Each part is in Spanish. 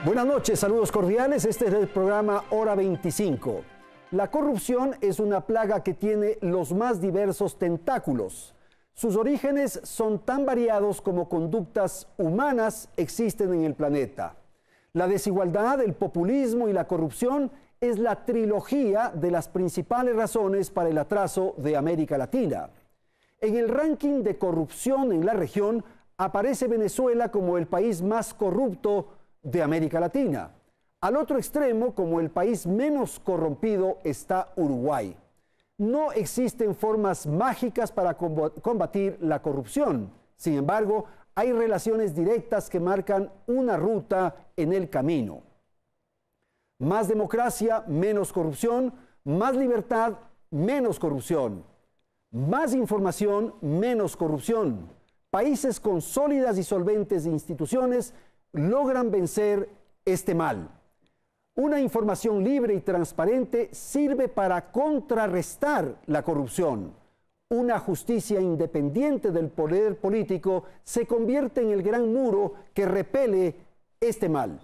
Buenas noches, saludos cordiales. Este es el programa Hora 25. La corrupción es una plaga que tiene los más diversos tentáculos. Sus orígenes son tan variados como conductas humanas existen en el planeta. La desigualdad, el populismo y la corrupción es la trilogía de las principales razones para el atraso de América Latina. En el ranking de corrupción en la región aparece Venezuela como el país más corrupto de América Latina. Al otro extremo, como el país menos corrompido, está Uruguay. No existen formas mágicas para combatir la corrupción. Sin embargo, hay relaciones directas que marcan una ruta en el camino. Más democracia, menos corrupción. Más libertad, menos corrupción. Más información, menos corrupción. Países con sólidas y solventes instituciones logran vencer este mal. Una información libre y transparente sirve para contrarrestar la corrupción. Una justicia independiente del poder político se convierte en el gran muro que repele este mal.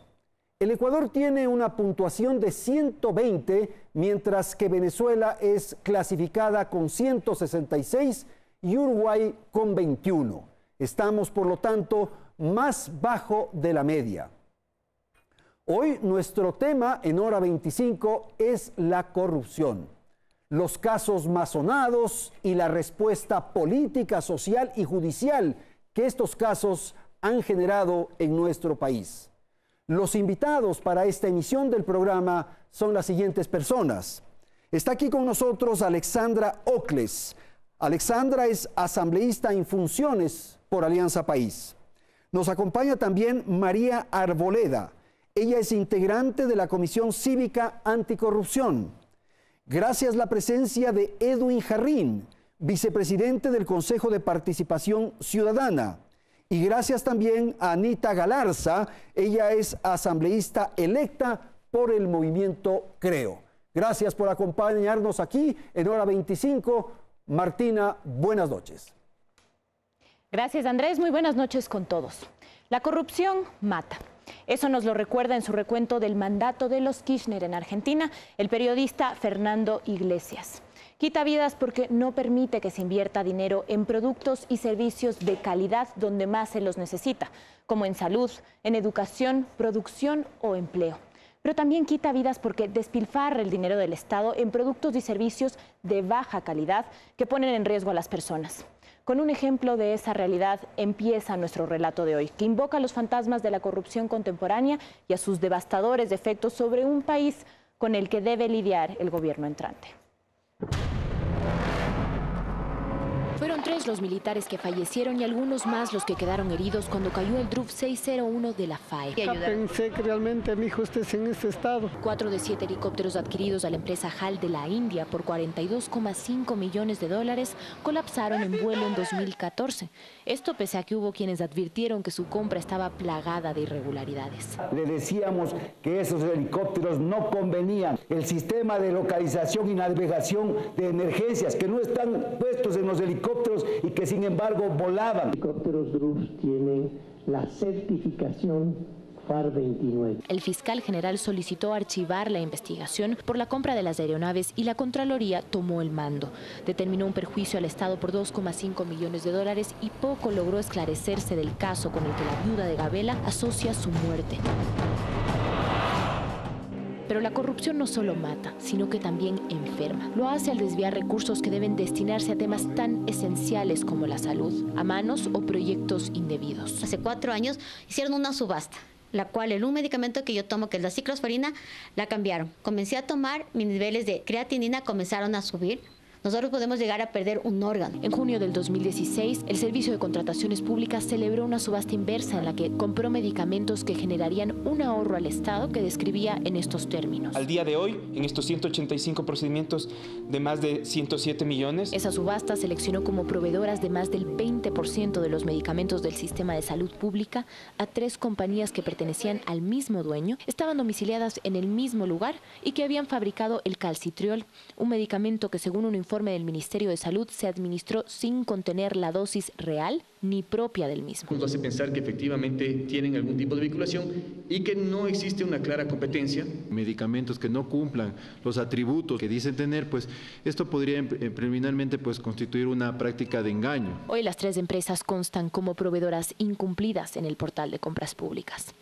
El Ecuador tiene una puntuación de 120, mientras que Venezuela es clasificada con 166 y Uruguay con 21. Estamos, por lo tanto, más bajo de la media. Hoy nuestro tema en Hora 25 es la corrupción, los casos más sonados y la respuesta política, social y judicial que estos casos han generado en nuestro país. Los invitados para esta emisión del programa son las siguientes personas. Está aquí con nosotros Alexandra Ocles. Alexandra es asambleísta en funciones por Alianza País. Nos acompaña también María Arboleda. Ella es integrante de la Comisión Cívica Anticorrupción. Gracias la presencia de Edwin Jarrín, vicepresidente del Consejo de Participación Ciudadana. Y gracias también a Anita Galarza. Ella es asambleísta electa por el movimiento Creo. Gracias por acompañarnos aquí en Hora 25. Martina, buenas noches. Gracias, Andrés. Muy buenas noches con todos. La corrupción mata. Eso nos lo recuerda en su recuento del mandato de los Kirchner en Argentina el periodista Fernando Iglesias. Quita vidas porque no permite que se invierta dinero en productos y servicios de calidad donde más se los necesita, como en salud, en educación, producción o empleo. Pero también quita vidas porque despilfarra el dinero del Estado en productos y servicios de baja calidad que ponen en riesgo a las personas. Con un ejemplo de esa realidad empieza nuestro relato de hoy, que invoca a los fantasmas de la corrupción contemporánea y a sus devastadores efectos sobre un país con el que debe lidiar el gobierno entrante. Fueron 3 los militares que fallecieron y algunos más los que quedaron heridos cuando cayó el DRUF 601 de la FAE. Pensé que realmente mi hijo esté en este estado. 4 de 7 helicópteros adquiridos a la empresa HAL de la India por $42,5 millones colapsaron en vuelo en 2014. Esto pese a que hubo quienes advirtieron que su compra estaba plagada de irregularidades. Le decíamos que esos helicópteros no convenían. El sistema de localización y navegación de emergencias que no están puestos en los helicópteros y que sin embargo volaban. Los helicópteros DRUF tienen la certificación FAR 29. El fiscal general solicitó archivar la investigación por la compra de las aeronaves y la Contraloría tomó el mando. Determinó un perjuicio al Estado por $2,5 millones y poco logró esclarecerse del caso con el que la viuda de Gabela asocia su muerte. Pero la corrupción no solo mata, sino que también enferma. Lo hace al desviar recursos que deben destinarse a temas tan esenciales como la salud, a manos o proyectos indebidos. Hace 4 años hicieron una subasta, la cual un medicamento que yo tomo, que es la ciclosporina, la cambiaron. Comencé a tomar, mis niveles de creatinina comenzaron a subir. Nosotros podemos llegar a perder un órgano. En junio del 2016, el Servicio de Contrataciones Públicas celebró una subasta inversa en la que compró medicamentos que generarían un ahorro al Estado que describía en estos términos. Al día de hoy, en estos 185 procedimientos de más de 107 millones. Esa subasta seleccionó como proveedoras de más del 20% de los medicamentos del sistema de salud pública a 3 compañías que pertenecían al mismo dueño, estaban domiciliadas en el mismo lugar y que habían fabricado el calcitriol, un medicamento que según un informe informe del Ministerio de Salud, se administró sin contener la dosis real ni propia del mismo. Nos hace pensar que efectivamente tienen algún tipo de vinculación y que no existe una clara competencia. Medicamentos que no cumplan los atributos que dicen tener, pues esto podría preliminarmente pues constituir una práctica de engaño. Hoy las 3 empresas constan como proveedoras incumplidas en el portal de compras públicas.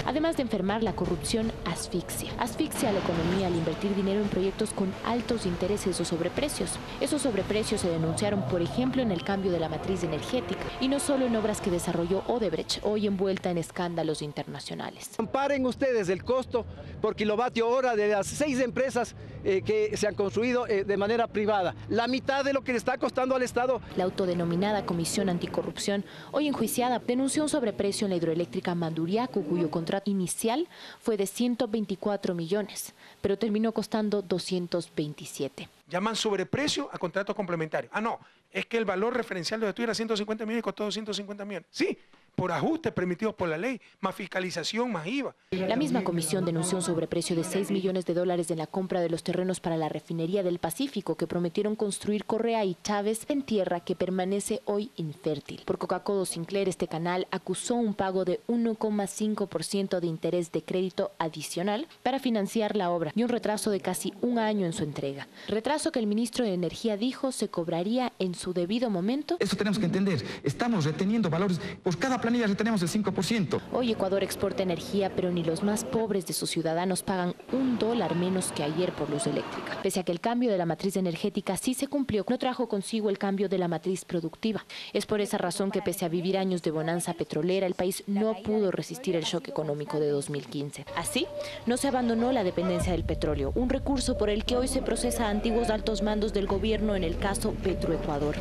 Además de enfermar, la corrupción asfixia. Asfixia a la economía al invertir dinero en proyectos con altos intereses o sobreprecios. Esos sobreprecios se denunciaron, por ejemplo, en el cambio de la matriz energética y no solo en obras que desarrolló Odebrecht, hoy envuelta en escándalos internacionales. Comparen ustedes el costo por kilovatio hora de las 6 empresas que se han construido de manera privada. La mitad de lo que le está costando al Estado. La autodenominada Comisión Anticorrupción, hoy enjuiciada, denunció un sobreprecio en la hidroeléctrica Manduriaco, cuyo contrato inicial fue de 124 millones, pero terminó costando 227. Llaman sobreprecio a contrato complementario. Ah, no, es que el valor referencial de estudio era 150 millones y costó 250 millones. Sí, por ajustes permitidos por la ley, más fiscalización, más IVA. La misma comisión denunció un sobreprecio de $6 millones en la compra de los terrenos para la refinería del Pacífico que prometieron construir Correa y Chávez en tierra que permanece hoy infértil. Por Coca-Cola Sinclair, este canal acusó un pago de 1,5% de interés de crédito adicional para financiar la obra y un retraso de casi un año en su entrega. Retraso que el ministro de Energía dijo se cobraría en su debido momento. Eso tenemos que entender. Estamos reteniendo valores por cada planilla, retenemos el 5%. Hoy Ecuador exporta energía, pero ni los más pobres de sus ciudadanos pagan $1 menos que ayer por luz eléctrica. Pese a que el cambio de la matriz energética sí se cumplió, no trajo consigo el cambio de la matriz productiva. Es por esa razón que pese a vivir años de bonanza petrolera, el país no pudo resistir el shock económico de 2015. Así, no se abandonó la dependencia del petróleo, un recurso por el que hoy se procesa a antiguos altos mandos del gobierno en el caso Petroecuador.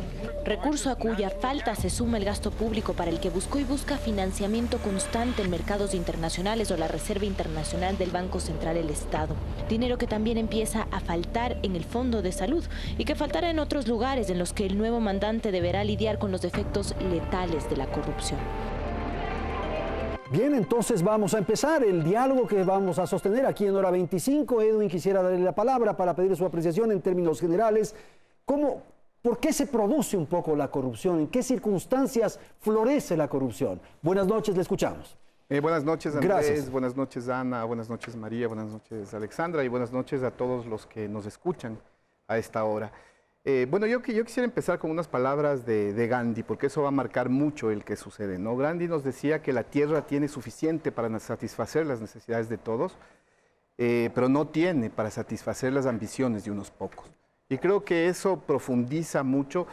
Recurso a cuya falta se suma el gasto público para el que buscó y busca financiamiento constante en mercados internacionales o la Reserva Internacional del Banco Central del Estado. Dinero que también empieza a faltar en el Fondo de Salud y que faltará en otros lugares en los que el nuevo mandante deberá lidiar con los efectos letales de la corrupción. Bien, entonces vamos a empezar el diálogo que vamos a sostener aquí en Hora 25. Edwin, quisiera darle la palabra para pedir su apreciación en términos generales. ¿Por qué se produce un poco la corrupción? ¿En qué circunstancias florece la corrupción? Buenas noches, le escuchamos. Buenas noches, Andrés. Gracias. Buenas noches, Ana. Buenas noches, María. Buenas noches, Alexandra. Y buenas noches a todos los que nos escuchan a esta hora. Bueno, yo quisiera empezar con unas palabras de Gandhi, porque eso va a marcar mucho el que sucede, ¿no? Gandhi nos decía que la tierra tiene suficiente para satisfacer las necesidades de todos, pero no tiene para satisfacer las ambiciones de unos pocos. Y creo que eso profundiza mucho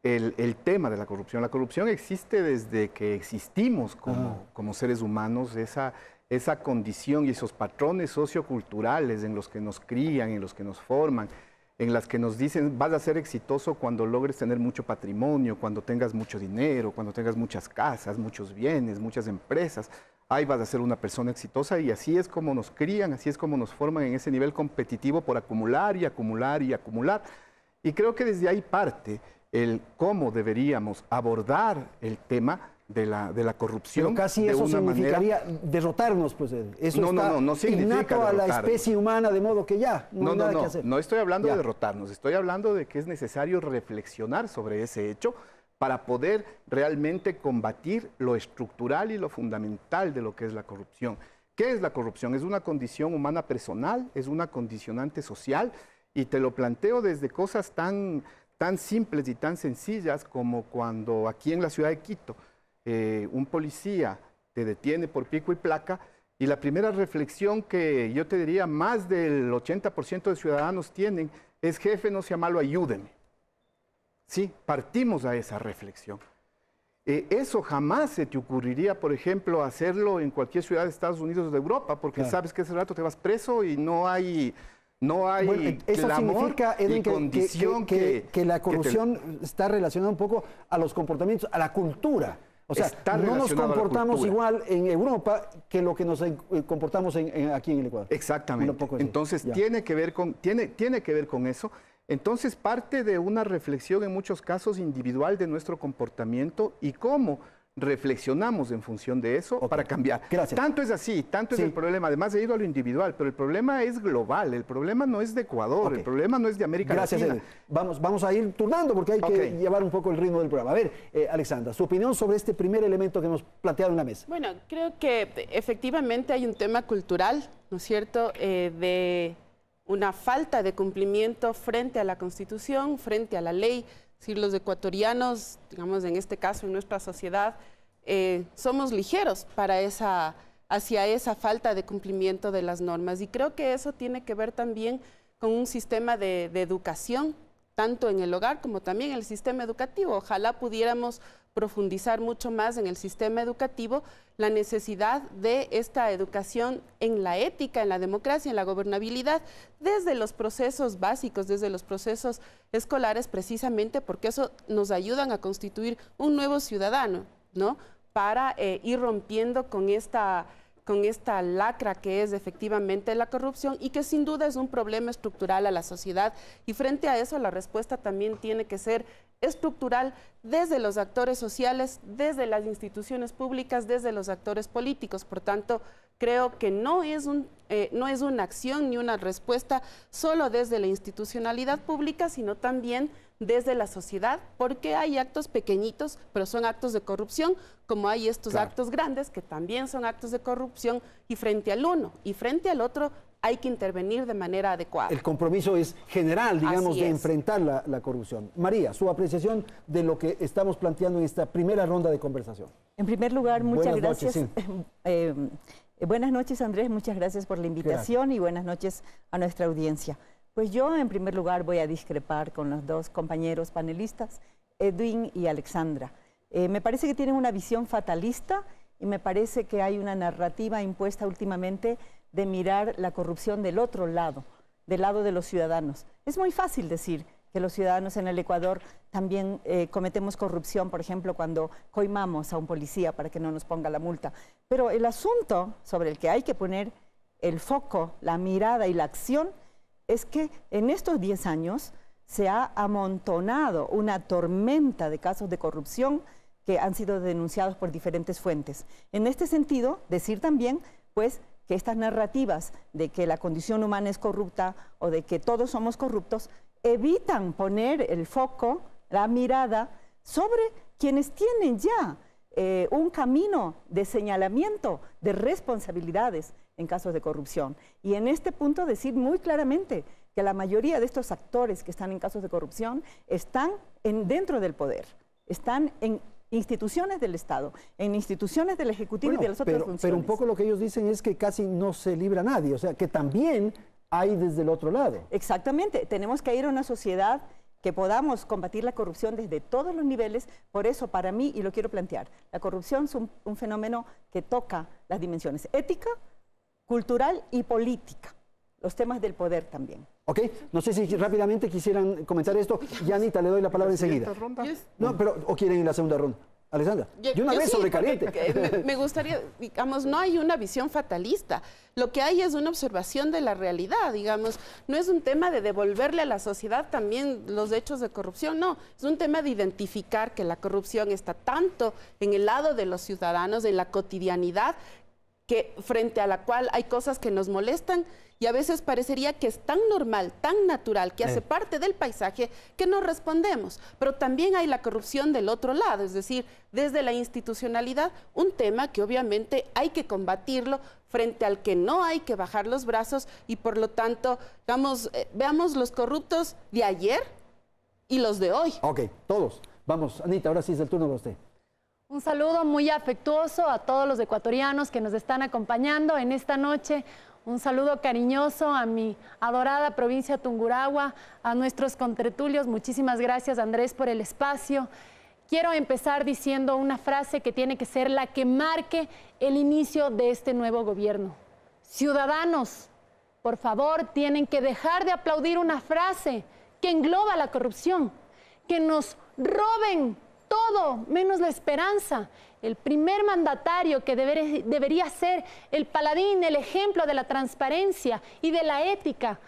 el tema de la corrupción. La corrupción existe desde que existimos como seres humanos, esa condición y esos patrones socioculturales en los que nos crían, en los que nos forman, en las que nos dicen vas a ser exitoso cuando logres tener mucho patrimonio, cuando tengas mucho dinero, cuando tengas muchas casas, muchos bienes, muchas empresas. Ahí vas a ser una persona exitosa y así es como nos crían, así es como nos forman en ese nivel competitivo por acumular y acumular y acumular. Y creo que desde ahí parte el cómo deberíamos abordar el tema de la corrupción. Pero casi eso significaría derrotarnos, pues eso no significa innato a la especie humana, de modo que ya no hay nada que hacer. No estoy hablando de derrotarnos, estoy hablando de que es necesario reflexionar sobre ese hecho para poder realmente combatir lo estructural y lo fundamental de lo que es la corrupción. ¿Qué es la corrupción? Es una condición humana personal, es una condicionante social, y te lo planteo desde cosas tan simples y tan sencillas como cuando aquí en la ciudad de Quito un policía te detiene por pico y placa, y la primera reflexión que yo te diría más del 80% de ciudadanos tienen es: jefe, no sea malo, ayúdeme. Sí, partimos a esa reflexión. Eso jamás se te ocurriría, por ejemplo, hacerlo en cualquier ciudad de Estados Unidos o de Europa, porque sabes que ese rato te vas preso y no hay bueno, eso significa, Edwin, que la corrupción está relacionada un poco a los comportamientos, a la cultura. O sea, no nos comportamos igual en Europa que lo que nos comportamos aquí en el Ecuador. Exactamente. Entonces, tiene que ver con eso. Entonces, parte de una reflexión en muchos casos individual de nuestro comportamiento y cómo reflexionamos en función de eso para cambiar. Gracias. Tanto es así, tanto es el problema. Además, he ido a lo individual, pero el problema es global. El problema no es de Ecuador, el problema no es de América Latina. Gracias, vamos a ir turnando porque hay que llevar un poco el ritmo del programa. A ver, Alexandra, su opinión sobre este primer elemento que hemos planteado en la mesa. Bueno, creo que efectivamente hay un tema cultural, ¿no es cierto?, de una falta de cumplimiento frente a la Constitución, frente a la ley. Si los ecuatorianos, digamos en este caso en nuestra sociedad, somos ligeros hacia esa falta de cumplimiento de las normas. Y creo que eso tiene que ver también con un sistema de educación, tanto en el hogar como también en el sistema educativo. Ojalá pudiéramos profundizar mucho más en el sistema educativo la necesidad de esta educación en la ética, en la democracia, en la gobernabilidad, desde los procesos básicos, desde los procesos escolares, precisamente porque eso nos ayudan a constituir un nuevo ciudadano, ¿no?, para ir rompiendo con esta lacra que es efectivamente la corrupción y que sin duda es un problema estructural a la sociedad. Y frente a eso la respuesta también tiene que ser estructural desde los actores sociales, desde las instituciones públicas, desde los actores políticos. Por tanto, creo que no es una acción ni una respuesta solo desde la institucionalidad pública, sino también desde la sociedad, porque hay actos pequeñitos, pero son actos de corrupción, como hay estos actos grandes que también son actos de corrupción, y frente al uno y frente al otro hay que intervenir de manera adecuada. El compromiso es general, digamos, Así de es. enfrentar la corrupción. María, su apreciación de lo que estamos planteando en esta primera ronda de conversación. En primer lugar, muchas Buenas gracias. noches, Buenas noches, Andrés, muchas gracias por la invitación y buenas noches a nuestra audiencia. Pues yo, en primer lugar, voy a discrepar con los dos compañeros panelistas, Edwin y Alexandra. Me parece que tienen una visión fatalista y me parece que hay una narrativa impuesta últimamente de mirar la corrupción del otro lado, del lado de los ciudadanos. Es muy fácil decir que los ciudadanos en el Ecuador también cometemos corrupción, por ejemplo, cuando coimamos a un policía para que no nos ponga la multa. Pero el asunto sobre el que hay que poner el foco, la mirada y la acción es que en estos 10 años se ha amontonado una tormenta de casos de corrupción que han sido denunciados por diferentes fuentes. En este sentido, decir también, pues, que estas narrativas de que la condición humana es corrupta o de que todos somos corruptos, evitan poner el foco, la mirada, sobre quienes tienen ya un camino de señalamiento de responsabilidades en casos de corrupción. Y en este punto decir muy claramente que la mayoría de estos actores que están en casos de corrupción están dentro del poder, están en instituciones del Estado, en instituciones del Ejecutivo y de las otras funciones. Pero un poco lo que ellos dicen es que casi no se libra nadie, o sea, que también hay desde el otro lado. Exactamente, tenemos que ir a una sociedad que podamos combatir la corrupción desde todos los niveles. Por eso, para mí, y lo quiero plantear, la corrupción es un fenómeno que toca las dimensiones ética, cultural y política, los temas del poder también. Ok, no sé si rápidamente quisieran comentar esto. Yanita, le doy la palabra enseguida. No, pero, ¿o quieren en la segunda ronda? Alexandra, yo una vez sobre caliente. Me gustaría, digamos, no hay una visión fatalista. Lo que hay es una observación de la realidad, digamos. No es un tema de devolverle a la sociedad también los hechos de corrupción, no. Es un tema de identificar que la corrupción está tanto en el lado de los ciudadanos, en la cotidianidad, que frente a la cual hay cosas que nos molestan y a veces parecería que es tan normal, tan natural, que hace parte del paisaje, que no respondemos. Pero también hay la corrupción del otro lado, es decir, desde la institucionalidad, un tema que obviamente hay que combatirlo, frente al que no hay que bajar los brazos y por lo tanto, veamos los corruptos de ayer y los de hoy. Ok, todos. Vamos, Anita, ahora sí es el turno de usted. Un saludo muy afectuoso a todos los ecuatorianos que nos están acompañando en esta noche. Un saludo cariñoso a mi adorada provincia Tungurahua, a nuestros contertulios. Muchísimas gracias, Andrés, por el espacio. Quiero empezar diciendo una frase que tiene que ser la que marque el inicio de este nuevo gobierno. Ciudadanos, por favor, tienen que dejar de aplaudir una frase que engloba la corrupción, que nos roben todo menos la esperanza. El primer mandatario que debería ser el paladín, el ejemplo de la transparencia y de la ética,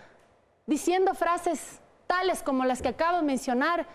diciendo frases tales como las que acabo de mencionar,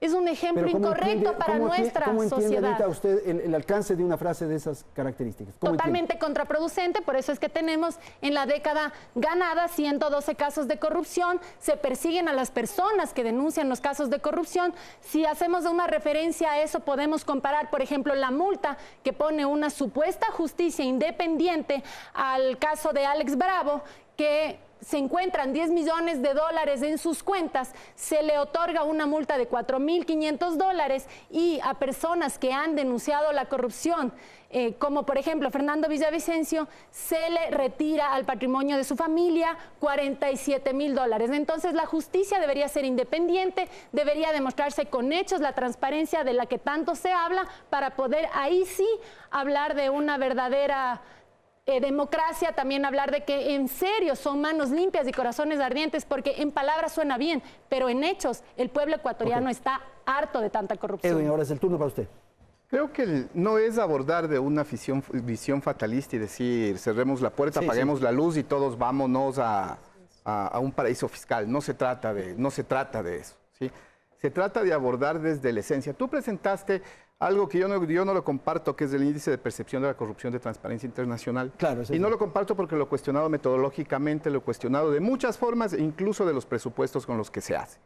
es un ejemplo incorrecto para nuestra ¿Cómo entiende, sociedad. Anita, usted el alcance de una frase de esas características? Totalmente contraproducente, por eso es que tenemos en la década ganada 112 casos de corrupción, se persiguen a las personas que denuncian los casos de corrupción. Si hacemos una referencia a eso, podemos comparar, por ejemplo, la multa que pone una supuesta justicia independiente al caso de Alex Bravo, que se encuentran 10 millones de dólares en sus cuentas, se le otorga una multa de $4.500 y a personas que han denunciado la corrupción, como por ejemplo Fernando Villavicencio, se le retira al patrimonio de su familia $47.000. Entonces la justicia debería ser independiente, debería demostrarse con hechos la transparencia de la que tanto se habla para poder ahí sí hablar de una verdadera democracia, también hablar de que en serio son manos limpias y corazones ardientes, porque en palabras suena bien, pero en hechos el pueblo ecuatoriano está harto de tanta corrupción. Edwin, ahora es el turno para usted. Creo que no es abordar de una visión fatalista y decir cerremos la puerta, apaguemos la luz y todos vámonos a un paraíso fiscal. No se trata de eso, ¿sí? Se trata de abordar desde la esencia. Tú presentaste algo que yo no lo comparto, que es el índice de percepción de la corrupción de Transparencia Internacional. Claro, y no lo comparto porque lo he cuestionado metodológicamente, lo he cuestionado de muchas formas, incluso de los presupuestos con los que se hace.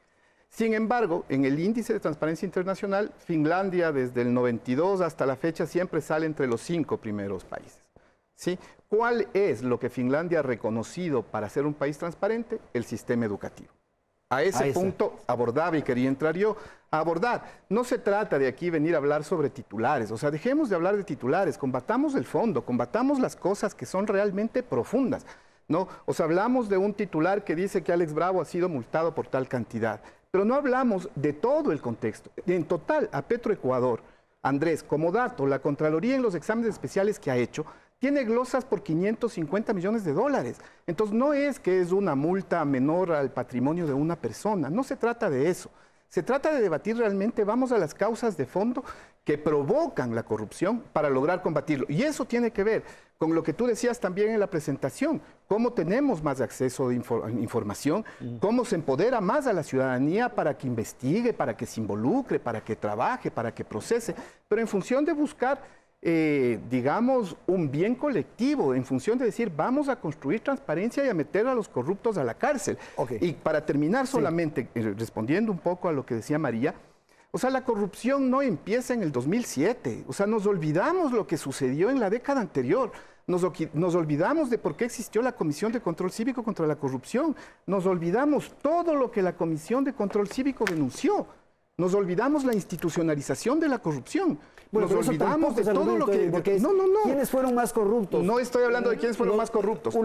Sin embargo, en el índice de Transparencia Internacional, Finlandia desde el 92 hasta la fecha siempre sale entre los 5 primeros países, ¿sí? ¿Cuál es lo que Finlandia ha reconocido para ser un país transparente? El sistema educativo. A ese punto abordaba y quería entrar yo a abordar. No se trata de aquí venir a hablar sobre titulares, o sea, dejemos de hablar de titulares, combatamos el fondo, combatamos las cosas que son realmente profundas, ¿no? O sea, hablamos de un titular que dice que Alex Bravo ha sido multado por tal cantidad, pero no hablamos de todo el contexto. En total, a Petroecuador, Andrés, como dato, la Contraloría en los exámenes especiales que ha hecho tiene glosas por $550 millones. Entonces no es que es una multa menor al patrimonio de una persona, no se trata de eso. Se trata de debatir realmente, vamos a las causas de fondo que provocan la corrupción para lograr combatirlo. Y eso tiene que ver con lo que tú decías también en la presentación, cómo tenemos más acceso de información, cómo se empodera más a la ciudadanía para que investigue, para que se involucre, para que trabaje, para que procese, pero en función de buscar digamos, un bien colectivo, en función de decir, vamos a construir transparencia y a meter a los corruptos a la cárcel. Y para terminar solamente, respondiendo un poco a lo que decía María, o sea, la corrupción no empieza en el 2007, o sea, nos olvidamos lo que sucedió en la década anterior, nos olvidamos de por qué existió la Comisión de Control Cívico contra la Corrupción, nos olvidamos todo lo que la Comisión de Control Cívico denunció, nos olvidamos la institucionalización de la corrupción. Bueno, nos olvidamos de todo lo que... No. ¿Quiénes fueron más corruptos? No estoy hablando de quiénes fueron más corruptos.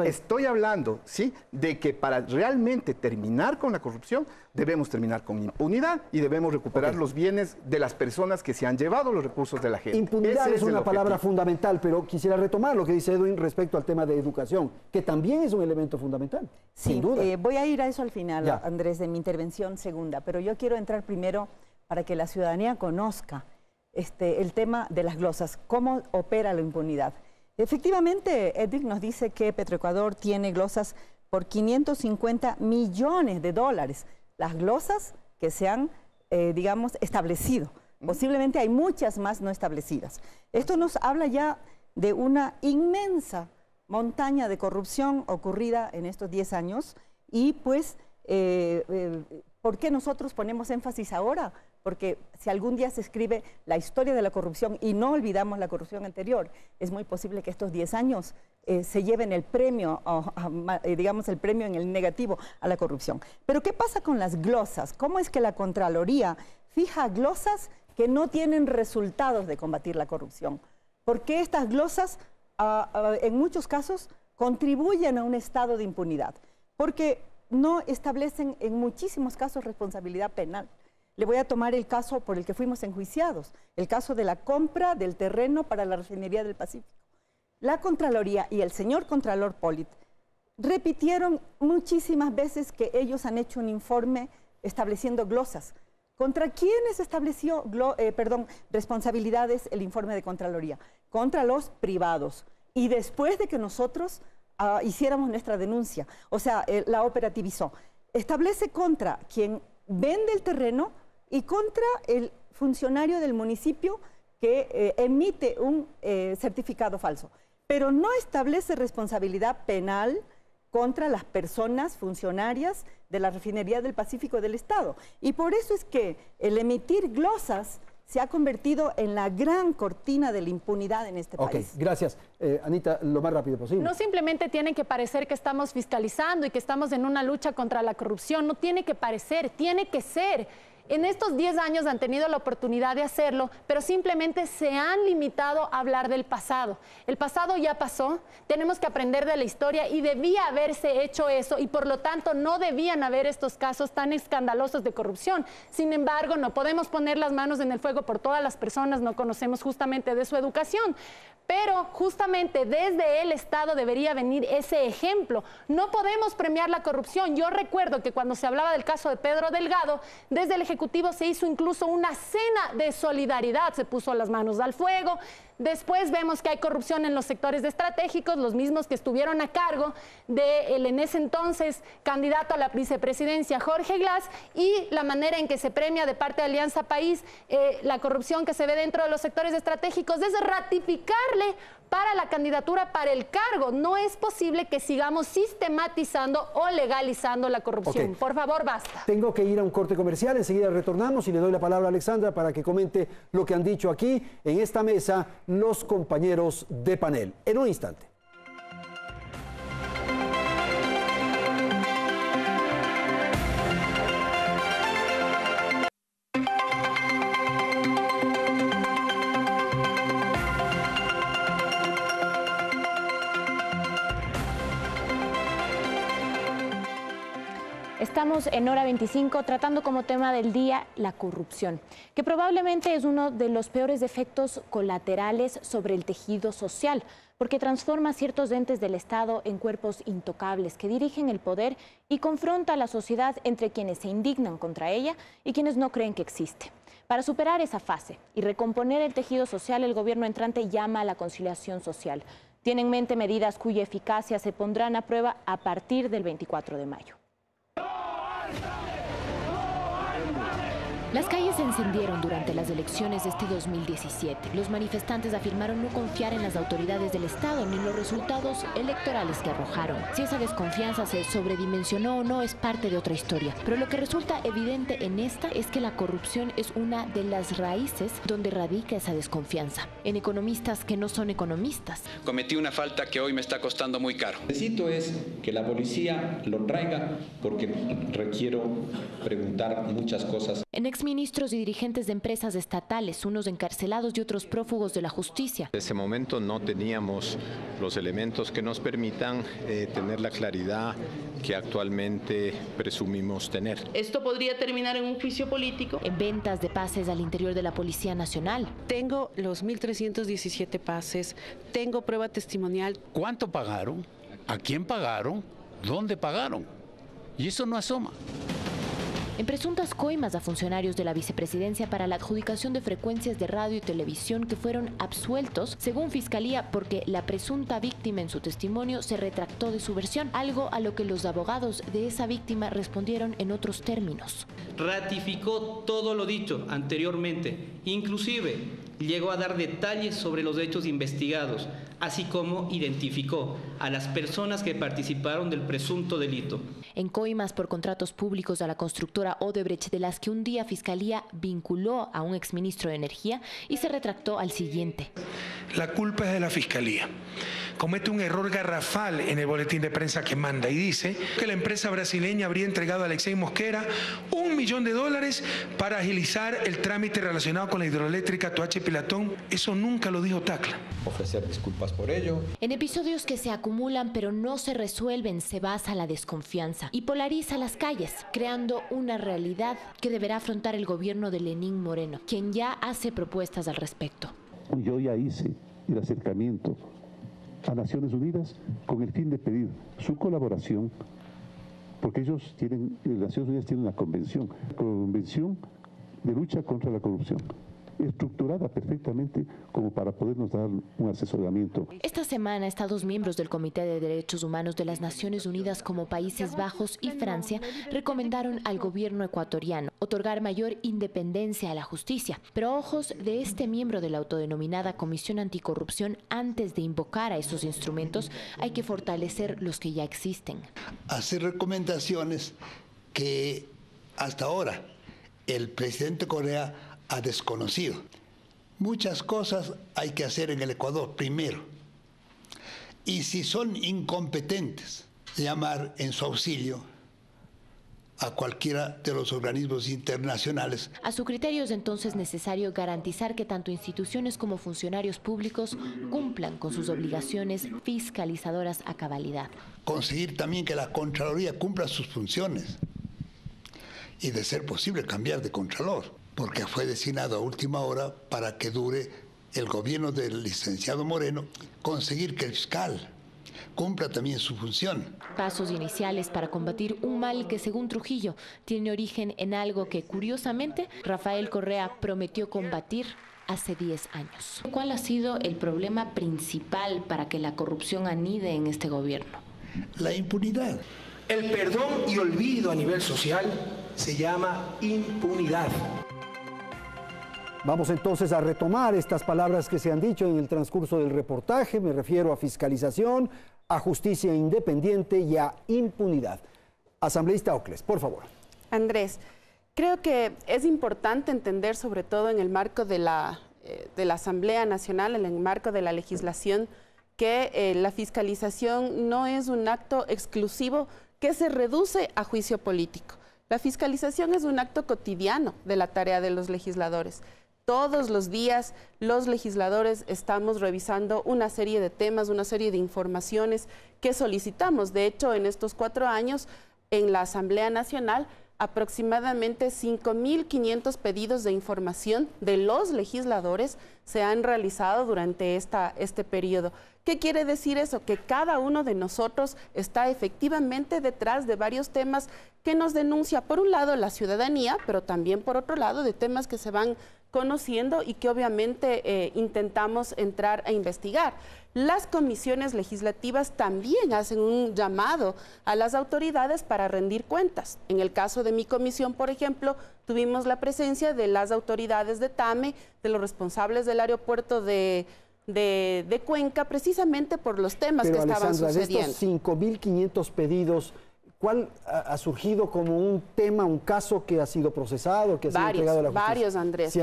Estoy hablando, ¿sí?, de que para realmente terminar con la corrupción, debemos terminar con impunidad y debemos recuperar los bienes de las personas que se han llevado los recursos de la gente. Impunidad es una palabra fundamental, pero quisiera retomar lo que dice Edwin respecto al tema de educación, que también es un elemento fundamental, sin duda. Voy a ir a eso al final, Andrés, de mi intervención segunda, pero yo quiero entrar primero para que la ciudadanía conozca el tema de las glosas, cómo opera la impunidad. Efectivamente, Edwin nos dice que Petroecuador tiene glosas por $550 millones. Las glosas que se han, digamos, establecido. Posiblemente hay muchas más no establecidas. Esto nos habla ya de una inmensa montaña de corrupción ocurrida en estos 10 años y pues, ¿por qué nosotros ponemos énfasis ahora? Porque si algún día se escribe la historia de la corrupción y no olvidamos la corrupción anterior, es muy posible que estos 10 años se lleven el premio, digamos el premio en el negativo a la corrupción. Pero ¿qué pasa con las glosas? ¿Cómo es que la Contraloría fija glosas que no tienen resultados de combatir la corrupción? Porque estas glosas, en muchos casos, contribuyen a un estado de impunidad, porque no establecen en muchísimos casos responsabilidad penal. Le voy a tomar el caso por el que fuimos enjuiciados, el caso de la compra del terreno para la refinería del Pacífico. La Contraloría y el señor Contralor Polit repitieron muchísimas veces que ellos han hecho un informe estableciendo glosas. ¿Contra quiénes estableció responsabilidades el informe de Contraloría? Contra los privados. Y después de que nosotros hiciéramos nuestra denuncia, o sea, la operativizó. Establece contra quien vende el terreno y contra el funcionario del municipio que emite un certificado falso, pero no establece responsabilidad penal contra las personas funcionarias de la Refinería del Pacífico del Estado. Y por eso es que el emitir glosas se ha convertido en la gran cortina de la impunidad en este país. Gracias. Anita, lo más rápido posible. No simplemente tiene que parecer que estamos fiscalizando y que estamos en una lucha contra la corrupción, no tiene que parecer, tiene que ser. En estos 10 años han tenido la oportunidad de hacerlo, pero simplemente se han limitado a hablar del pasado. El pasado ya pasó, tenemos que aprender de la historia y debía haberse hecho eso y por lo tanto no debían haber estos casos tan escandalosos de corrupción. Sin embargo, no podemos poner las manos en el fuego por todas las personas, no conocemos justamente de su educación. Pero justamente desde el Estado debería venir ese ejemplo. No podemos premiar la corrupción. Yo recuerdo que cuando se hablaba del caso de Pedro Delgado, desde el Ejecutivo se hizo incluso una cena de solidaridad, se puso las manos al fuego. Después vemos que hay corrupción en los sectores estratégicos, los mismos que estuvieron a cargo del en ese entonces candidato a la vicepresidencia Jorge Glass, y la manera en que se premia de parte de Alianza País la corrupción que se ve dentro de los sectores estratégicos es ratificarle para la candidatura para el cargo. No es posible que sigamos sistematizando o legalizando la corrupción. Por favor, basta. Tengo que ir a un corte comercial, enseguida retornamos y le doy la palabra a Alexandra para que comente lo que han dicho aquí en esta mesa los compañeros de panel. En un instante. Estamos en Hora 25 tratando como tema del día la corrupción, que probablemente es uno de los peores efectos colaterales sobre el tejido social, porque transforma ciertos entes del Estado en cuerpos intocables que dirigen el poder y confronta a la sociedad entre quienes se indignan contra ella y quienes no creen que existe. Para superar esa fase y recomponer el tejido social, el gobierno entrante llama a la conciliación social. Tiene en mente medidas cuya eficacia se pondrán a prueba a partir del 24 de mayo. Las calles se encendieron durante las elecciones de este 2017. Los manifestantes afirmaron no confiar en las autoridades del Estado ni en los resultados electorales que arrojaron. Si esa desconfianza se sobredimensionó o no es parte de otra historia. Pero lo que resulta evidente en esta es que la corrupción es una de las raíces donde radica esa desconfianza. En economistas que no son economistas. Cometí una falta que hoy me está costando muy caro. Necesito es que la policía lo traiga porque requiero preguntar muchas cosas. En exministros y dirigentes de empresas estatales, unos encarcelados y otros prófugos de la justicia. En ese momento no teníamos los elementos que nos permitan tener la claridad que actualmente presumimos tener. ¿Esto podría terminar en un juicio político? En ventas de pases al interior de la Policía Nacional. Tengo los 1.317 pases, tengo prueba testimonial. ¿Cuánto pagaron? ¿A quién pagaron? ¿Dónde pagaron? Y eso no asoma. En presuntas coimas a funcionarios de la vicepresidencia para la adjudicación de frecuencias de radio y televisión que fueron absueltos, según Fiscalía, porque la presunta víctima en su testimonio se retractó de su versión, algo a lo que los abogados de esa víctima respondieron en otros términos. Ratificó todo lo dicho anteriormente, inclusive llegó a dar detalles sobre los hechos investigados, así como identificó a las personas que participaron del presunto delito. En coimas por contratos públicos a la constructora Odebrecht, de las que un día Fiscalía vinculó a un exministro de Energía y se retractó al siguiente. La culpa es de la Fiscalía. Comete un error garrafal en el boletín de prensa que manda y dice que la empresa brasileña habría entregado a Alexei Mosquera $1 millón para agilizar el trámite relacionado con la hidroeléctrica Toache Pilatón. Eso nunca lo dijo Tacla. Ofrecer disculpas por ello. En episodios que se acumulan pero no se resuelven, se basa la desconfianza y polariza las calles, creando una realidad que deberá afrontar el gobierno de Lenín Moreno, quien ya hace propuestas al respecto. Yo ya hice el acercamiento a Naciones Unidas con el fin de pedir su colaboración, porque Naciones Unidas tienen una convención de lucha contra la corrupción. estructurada perfectamente como para podernos dar un asesoramiento. Esta semana, Estados miembros del Comité de Derechos Humanos de las Naciones Unidas como Países Bajos y Francia recomendaron al gobierno ecuatoriano otorgar mayor independencia a la justicia. Pero a ojos de este miembro de la autodenominada Comisión Anticorrupción, antes de invocar a esos instrumentos, hay que fortalecer los que ya existen. Hacer recomendaciones que hasta ahora el presidente Correa ha desconocido. Muchas cosas hay que hacer en el Ecuador primero. Y si son incompetentes, llamar en su auxilio a cualquiera de los organismos internacionales. A su criterio es entonces necesario garantizar que tanto instituciones como funcionarios públicos cumplan con sus obligaciones fiscalizadoras a cabalidad. Conseguir también que la Contraloría cumpla sus funciones y, de ser posible, cambiar de Contralor, porque fue designado a última hora para que dure el gobierno del licenciado Moreno, conseguir que el fiscal cumpla también su función. Pasos iniciales para combatir un mal que, según Trujillo, tiene origen en algo que, curiosamente, Rafael Correa prometió combatir hace 10 años. ¿Cuál ha sido el problema principal para que la corrupción anide en este gobierno? La impunidad. El perdón y olvido a nivel social se llama impunidad. Vamos entonces a retomar estas palabras que se han dicho en el transcurso del reportaje. Me refiero a fiscalización, a justicia independiente y a impunidad. Asambleísta Ocles, por favor. Andrés, creo que es importante entender, sobre todo en el marco de la Asamblea Nacional, en el marco de la legislación, que la fiscalización no es un acto exclusivo que se reduce a juicio político. La fiscalización es un acto cotidiano de la tarea de los legisladores. Todos los días los legisladores estamos revisando una serie de temas, una serie de informaciones que solicitamos. De hecho, en estos 4 años, en la Asamblea Nacional, aproximadamente 5.500 pedidos de información de los legisladores se han realizado durante este periodo. ¿Qué quiere decir eso? Que cada uno de nosotros está efectivamente detrás de varios temas que nos denuncia, por un lado, la ciudadanía, pero también, por otro lado, de temas que se van conociendo y que obviamente intentamos entrar a investigar. Las comisiones legislativas también hacen un llamado a las autoridades para rendir cuentas. En el caso de mi comisión, por ejemplo, tuvimos la presencia de las autoridades de TAME, de los responsables del aeropuerto de Cuenca, precisamente por los temas que estaban sucediendo. De estos 5.500 pedidos, ¿cuál ha surgido como un tema, un caso que ha sido procesado, que ha sido entregado a la justicia? Varios, Andrés.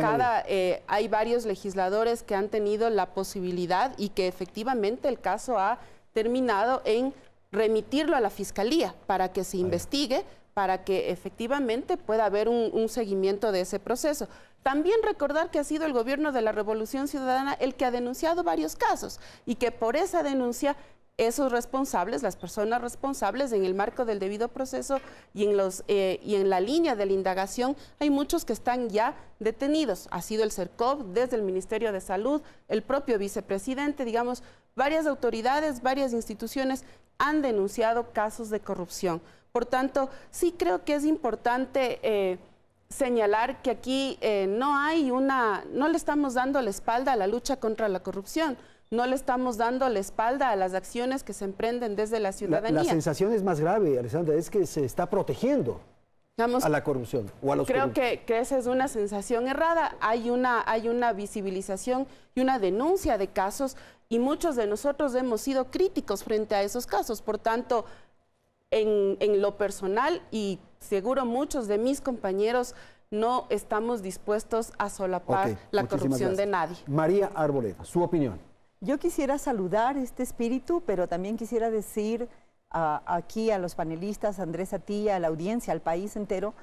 Hay varios legisladores que han tenido la posibilidad y que efectivamente el caso ha terminado en remitirlo a la Fiscalía para que se investigue, para que efectivamente pueda haber un seguimiento de ese proceso. También recordar que ha sido el gobierno de la Revolución Ciudadana el que ha denunciado varios casos y que por esa denuncia esos responsables, las personas responsables en el marco del debido proceso y en la línea de la indagación, hay muchos que están ya detenidos. Ha sido el CERCOV, desde el Ministerio de Salud, el propio vicepresidente, digamos, varias autoridades, varias instituciones han denunciado casos de corrupción. Por tanto, sí creo que es importante señalar que aquí no le estamos dando la espalda a la lucha contra la corrupción. No le estamos dando la espalda a las acciones que se emprenden desde la ciudadanía. La sensación es más grave, Alessandra, es que se está protegiendo a la corrupción o a los corruptos. Creo que esa es una sensación errada. Hay una visibilización y una denuncia de casos y muchos de nosotros hemos sido críticos frente a esos casos. Por tanto, en lo personal y seguro muchos de mis compañeros no estamos dispuestos a solapar la corrupción de nadie. María Arboleda, su opinión. Yo quisiera saludar este espíritu, pero también quisiera decir aquí a los panelistas, Andrés, a ti, a la audiencia, al país entero,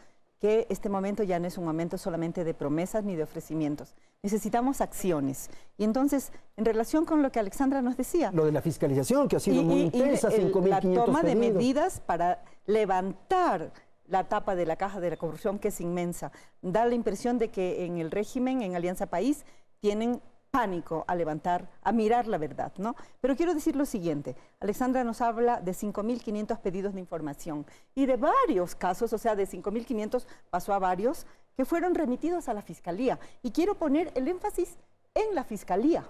que este momento ya no es un momento solamente de promesas ni de ofrecimientos. Necesitamos acciones. Y entonces, en relación con lo que Alexandra nos decía... Lo de la fiscalización, que ha sido muy intensa, 5.500 la toma de pedidos. medidas para levantar la tapa de la caja de la corrupción, que es inmensa. Da la impresión de que en el régimen, en Alianza País, tienen pánico a mirar la verdad, ¿no? Pero quiero decir lo siguiente, Alexandra nos habla de 5.500 pedidos de información y de varios casos, o sea, de 5.500 pasó a varios, que fueron remitidos a la Fiscalía. Y quiero poner el énfasis en la Fiscalía.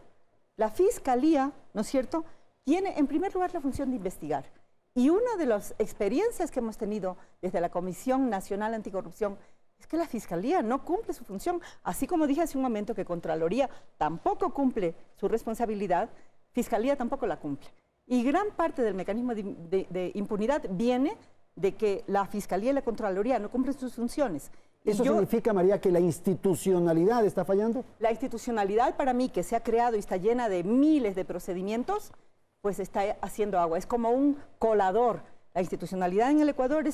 La Fiscalía, ¿no es cierto?, tiene en primer lugar la función de investigar. Y una de las experiencias que hemos tenido desde la Comisión Nacional Anticorrupción es que la Fiscalía no cumple su función. Así como dije hace un momento que Contraloría tampoco cumple su responsabilidad, Fiscalía tampoco la cumple. Y gran parte del mecanismo de impunidad viene de que la Fiscalía y la Contraloría no cumplen sus funciones. ¿Eso significa, María, que la institucionalidad está fallando? La institucionalidad para mí, que se ha creado y está llena de miles de procedimientos, pues está haciendo agua. Es como un colador. La institucionalidad en el Ecuador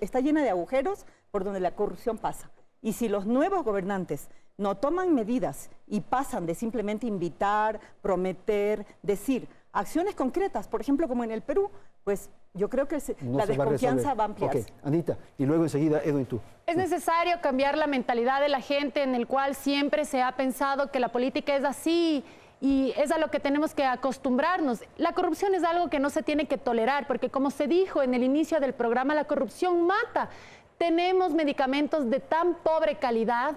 está llena de agujeros por donde la corrupción pasa. Y si los nuevos gobernantes no toman medidas y pasan de simplemente invitar, prometer, decir acciones concretas, por ejemplo, como en el Perú, pues yo creo que la desconfianza va a ampliarse. Okay. Anita, y luego enseguida, Edwin, tú. Es necesario cambiar la mentalidad de la gente en el cual siempre se ha pensado que la política es así y es a lo que tenemos que acostumbrarnos. La corrupción es algo que no se tiene que tolerar, porque como se dijo en el inicio del programa, la corrupción mata. Tenemos medicamentos de tan pobre calidad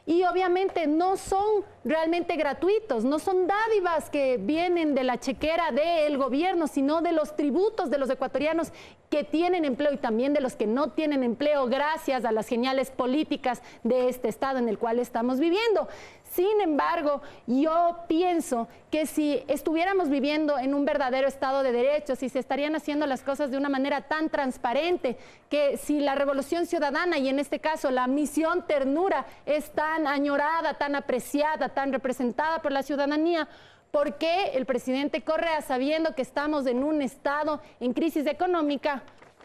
y obviamente no son realmente gratuitos, no son dádivas que vienen de la chequera del gobierno, sino de los tributos de los ecuatorianos que tienen empleo y también de los que no tienen empleo gracias a las geniales políticas de este estado en el cual estamos viviendo. Sin embargo, yo pienso que si estuviéramos viviendo en un verdadero Estado de Derecho, si se estarían haciendo las cosas de una manera tan transparente, que si la Revolución Ciudadana, y en este caso la Misión Ternura, es tan añorada, tan apreciada, tan representada por la ciudadanía, ¿por qué el presidente Correa, sabiendo que estamos en un estado en crisis económica,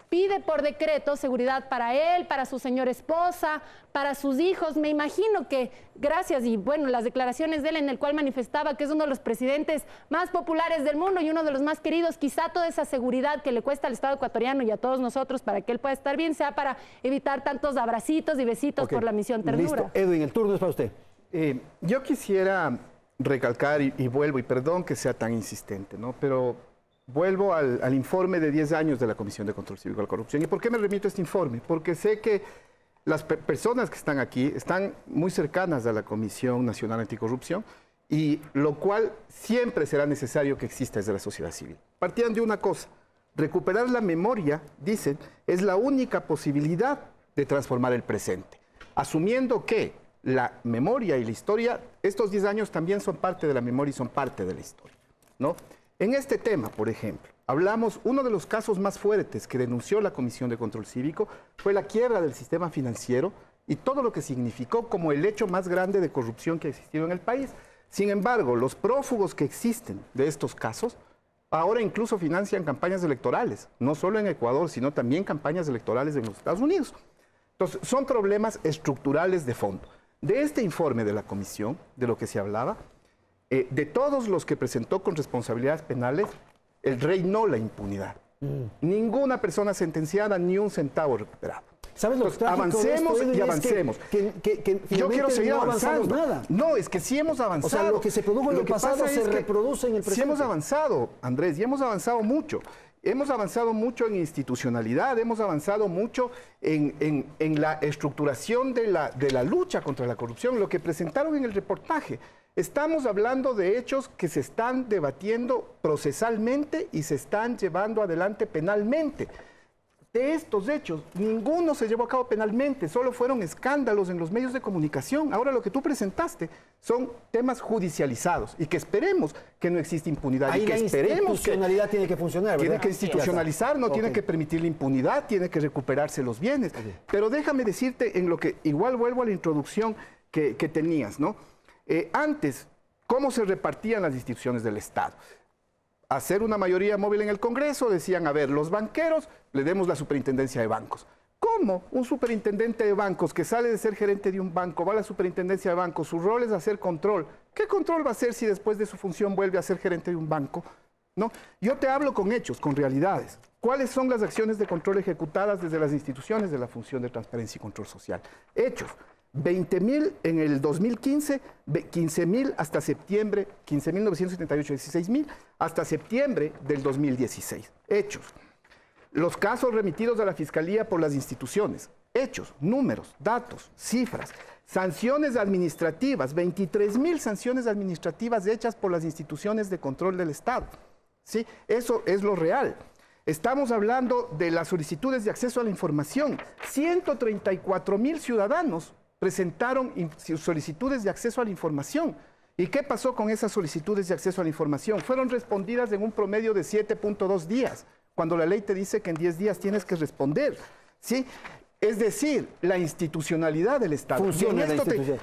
pide por decreto seguridad para él, para su señora esposa, para sus hijos? Me imagino que gracias, y bueno, las declaraciones de él en el cual manifestaba que es uno de los presidentes más populares del mundo y uno de los más queridos, quizá toda esa seguridad que le cuesta al Estado ecuatoriano y a todos nosotros para que él pueda estar bien, sea para evitar tantos abracitos y besitos por la Misión Ternura. Listo. Edwin, el turno es para usted. Yo quisiera recalcar, y vuelvo, y perdón que sea tan insistente, ¿no? Pero vuelvo al informe de 10 años de la Comisión de Control Cívico a la Corrupción. ¿Y por qué me remito a este informe? Porque sé que las personas que están aquí están muy cercanas a la Comisión Nacional Anticorrupción, y lo cual siempre será necesario que exista desde la sociedad civil. Partían de una cosa: recuperar la memoria, dicen, es la única posibilidad de transformar el presente, asumiendo que la memoria y la historia, estos 10 años también son parte de la memoria y son parte de la historia, ¿no? En este tema, por ejemplo, hablamos, uno de los casos más fuertes que denunció la Comisión de Control Cívico fue la quiebra del sistema financiero y todo lo que significó como el hecho más grande de corrupción que ha existido en el país. Sin embargo, los prófugos que existen de estos casos ahora incluso financian campañas electorales, no solo en Ecuador, sino también campañas electorales en los Estados Unidos. Entonces, son problemas estructurales de fondo. De este informe de la Comisión, de lo que se hablaba, de todos los que presentó con responsabilidades penales, reinó la impunidad. Ninguna persona sentenciada, ni un centavo recuperado. ¿Sabes lo trágico avancemos de esto, y avancemos. Yo quiero seguir avanzando. Nada. No, es que sí hemos avanzado. O sea, lo que se produjo en el pasado se reproduce en el presente. Sí hemos avanzado, Andrés, y hemos avanzado mucho. Hemos avanzado mucho en institucionalidad, hemos avanzado mucho en la estructuración de la lucha contra la corrupción, lo que presentaron en el reportaje. Estamos hablando de hechos que se están debatiendo procesalmente y se están llevando adelante penalmente. De estos hechos, ninguno se llevó a cabo penalmente, solo fueron escándalos en los medios de comunicación. Ahora lo que tú presentaste son temas judicializados y que esperemos que no exista impunidad. Ahí y que la institucionalidad tiene que funcionar, ¿verdad? Tiene que institucionalizar, no tiene que permitir la impunidad, tiene que recuperarse los bienes. Pero déjame decirte en lo que, igual vuelvo a la introducción que tenías, ¿no? Antes, ¿cómo se repartían las instituciones del Estado? Hacer una mayoría móvil en el Congreso, decían, a ver, los banqueros, le demos la superintendencia de bancos. ¿Cómo un superintendente de bancos que sale de ser gerente de un banco, va a la superintendencia de bancos, su rol es hacer control? ¿Qué control va a hacer si después de su función vuelve a ser gerente de un banco? ¿No? Yo te hablo con hechos, con realidades. ¿Cuáles son las acciones de control ejecutadas desde las instituciones de la función de transparencia y control social? Hechos. 20.000 en el 2015, 15.000 hasta septiembre, 15.978, 16.000 hasta septiembre del 2016. Hechos. Los casos remitidos a la Fiscalía por las instituciones. Hechos, números, datos, cifras. Sanciones administrativas, 23.000 sanciones administrativas hechas por las instituciones de control del Estado. ¿Sí? Eso es lo real. Estamos hablando de las solicitudes de acceso a la información. 134.000 ciudadanos presentaron solicitudes de acceso a la información. ¿Y qué pasó con esas solicitudes de acceso a la información? Fueron respondidas en un promedio de 7.2 días, cuando la ley te dice que en 10 días tienes que responder. ¿Sí? Es decir, la institucionalidad del Estado. Funciona la institución.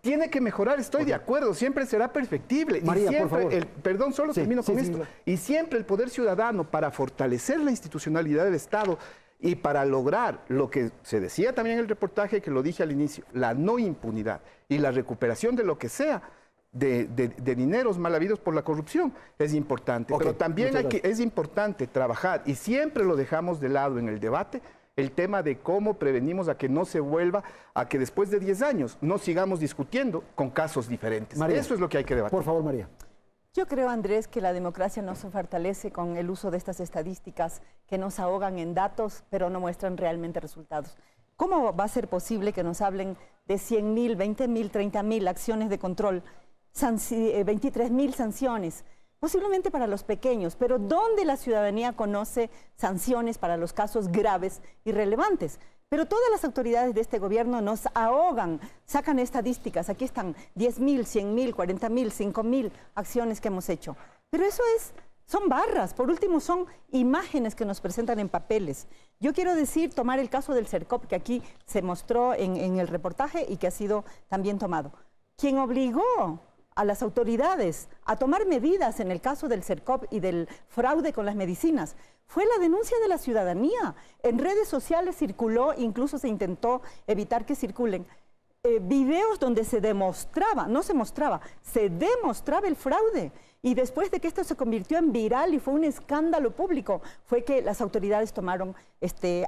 Tiene que mejorar, estoy de acuerdo, siempre será perfectible. María, y siempre, por favor. perdón, solo termino con esto. Y siempre el poder ciudadano, para fortalecer la institucionalidad del Estado y para lograr lo que se decía también en el reportaje, que lo dije al inicio, la no impunidad y la recuperación de lo que sea, de dineros mal habidos por la corrupción, es importante. Pero también es importante trabajar, y siempre lo dejamos de lado en el debate, el tema de cómo prevenimos a que no se vuelva a que después de 10 años no sigamos discutiendo con casos diferentes. María, eso es lo que hay que debatir. Por favor, María. Yo creo, Andrés, que la democracia no se fortalece con el uso de estas estadísticas que nos ahogan en datos, pero no muestran realmente resultados. ¿Cómo va a ser posible que nos hablen de 100.000, 20.000, 30.000 acciones de control, 23.000 sanciones? Posiblemente para los pequeños, pero ¿dónde la ciudadanía conoce sanciones para los casos graves y relevantes? Pero todas las autoridades de este gobierno nos ahogan, sacan estadísticas, aquí están 10.000, 100.000, 40.000, 5.000 acciones que hemos hecho. Pero eso son barras, por último son imágenes que nos presentan en papeles. Yo quiero decir, tomar el caso del CERCOP, que aquí se mostró en el reportaje y que ha sido también tomado. Quien obligó a las autoridades a tomar medidas en el caso del CERCOP y del fraude con las medicinas fue la denuncia de la ciudadanía. En redes sociales circuló, incluso se intentó evitar que circulen, videos donde se demostraba, no se mostraba, se demostraba el fraude. Y después de que esto se convirtió en viral y fue un escándalo público, fue que las autoridades tomaron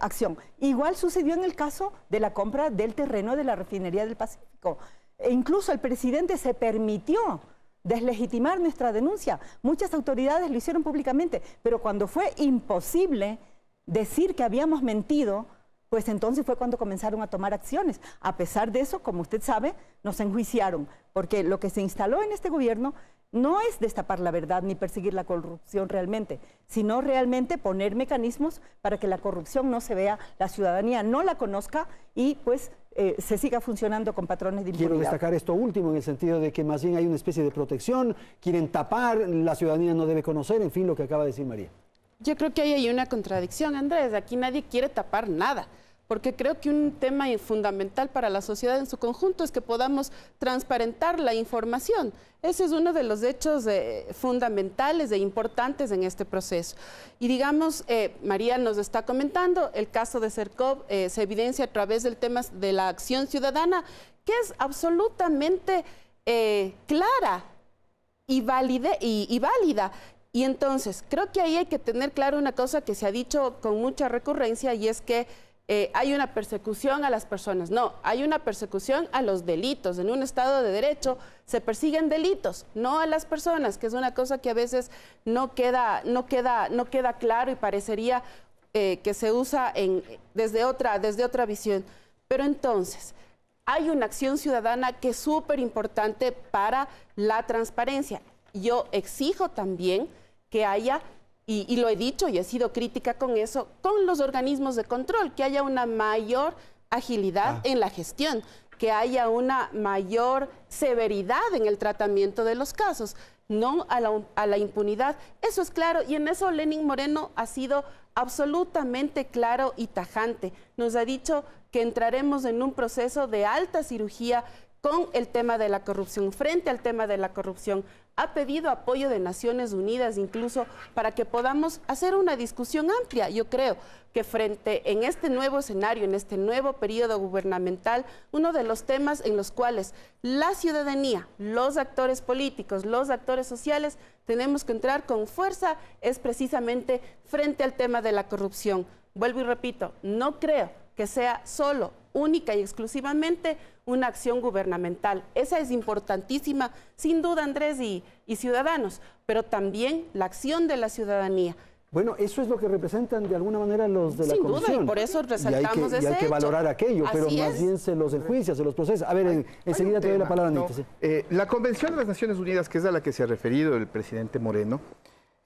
acción. Igual sucedió en el caso de la compra del terreno de la refinería del Pacífico. E incluso el presidente se permitió deslegitimar nuestra denuncia. Muchas autoridades lo hicieron públicamente, pero cuando fue imposible decir que habíamos mentido, pues entonces fue cuando comenzaron a tomar acciones. A pesar de eso, como usted sabe, nos enjuiciaron, porque lo que se instaló en este gobierno no es destapar la verdad ni perseguir la corrupción realmente, sino realmente poner mecanismos para que la corrupción no se vea, la ciudadanía no la conozca y pues se siga funcionando con patrones de impunidad. Quiero destacar esto último en el sentido de que más bien hay una especie de protección, quieren tapar, la ciudadanía no debe conocer, en fin, lo que acaba de decir María. Yo creo que ahí hay una contradicción, Andrés. Aquí nadie quiere tapar nada, porque creo que un tema fundamental para la sociedad en su conjunto es que podamos transparentar la información. Ese es uno de los hechos fundamentales e importantes en este proceso. Y digamos, María nos está comentando, el caso de CERCOP se evidencia a través del tema de la acción ciudadana, que es absolutamente clara y válida. Y entonces, creo que ahí hay que tener claro una cosa que se ha dicho con mucha recurrencia, y es que hay una persecución a las personas. No, hay una persecución a los delitos. En un Estado de Derecho se persiguen delitos, no a las personas, que es una cosa que a veces no queda claro y parecería que se usa desde otra visión. Pero entonces, hay una acción ciudadana que es súper importante para la transparencia. Yo exijo también que haya, y lo he dicho y he sido crítica con eso, con los organismos de control, que haya una mayor agilidad en la gestión, que haya una mayor severidad en el tratamiento de los casos, no a la impunidad. Eso es claro, y en eso Lenín Moreno ha sido absolutamente claro y tajante. Nos ha dicho que entraremos en un proceso de alta cirugía con el tema de la corrupción, frente al tema de la corrupción. Ha pedido apoyo de Naciones Unidas incluso para que podamos hacer una discusión amplia. Yo creo que en este nuevo escenario, en este nuevo periodo gubernamental, uno de los temas en los cuales la ciudadanía, los actores políticos, los actores sociales, tenemos que entrar con fuerza es precisamente frente al tema de la corrupción. Vuelvo y repito, no creo que sea solo, única y exclusivamente una acción gubernamental. Esa es importantísima, sin duda, Andrés y ciudadanos, pero también la acción de la ciudadanía. Bueno, eso es lo que representan de alguna manera los de la comisión. Sin duda, y por eso resaltamos ese hecho. Y hay que valorar aquello, pero más bien se los enjuicia, se los procesa. A ver, enseguida te doy la palabra, Anita. La Convención de las Naciones Unidas, que es a la que se ha referido el presidente Moreno,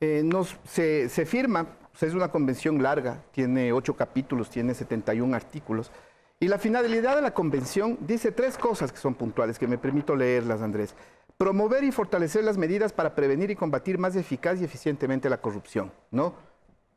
se firma, es una convención larga, tiene 8 capítulos, tiene 71 artículos, y la finalidad de la convención dice 3 cosas que son puntuales, que me permito leerlas, Andrés. Promover y fortalecer las medidas para prevenir y combatir más eficaz y eficientemente la corrupción, ¿no?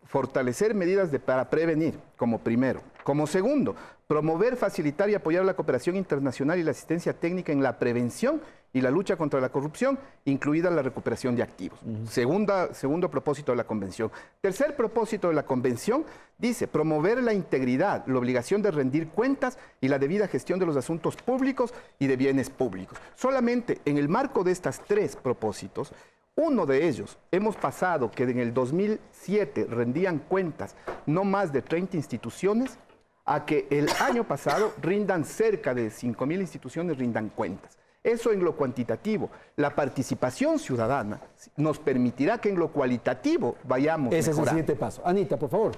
Fortalecer medidas para prevenir, como primero. Como segundo, promover, facilitar y apoyar la cooperación internacional y la asistencia técnica en la prevención y la lucha contra la corrupción, incluida la recuperación de activos. Segundo propósito de la Convención. Tercer propósito de la Convención dice promover la integridad, la obligación de rendir cuentas y la debida gestión de los asuntos públicos y de bienes públicos. Solamente en el marco de estas 3 propósitos, uno de ellos, hemos pasado que en el 2007 rendían cuentas no más de 30 instituciones, a que el año pasado rindan cerca de 5.000 instituciones rindan cuentas. Eso en lo cuantitativo. La participación ciudadana nos permitirá que en lo cualitativo vayamos mejorando. Ese es el siguiente paso. Anita, por favor.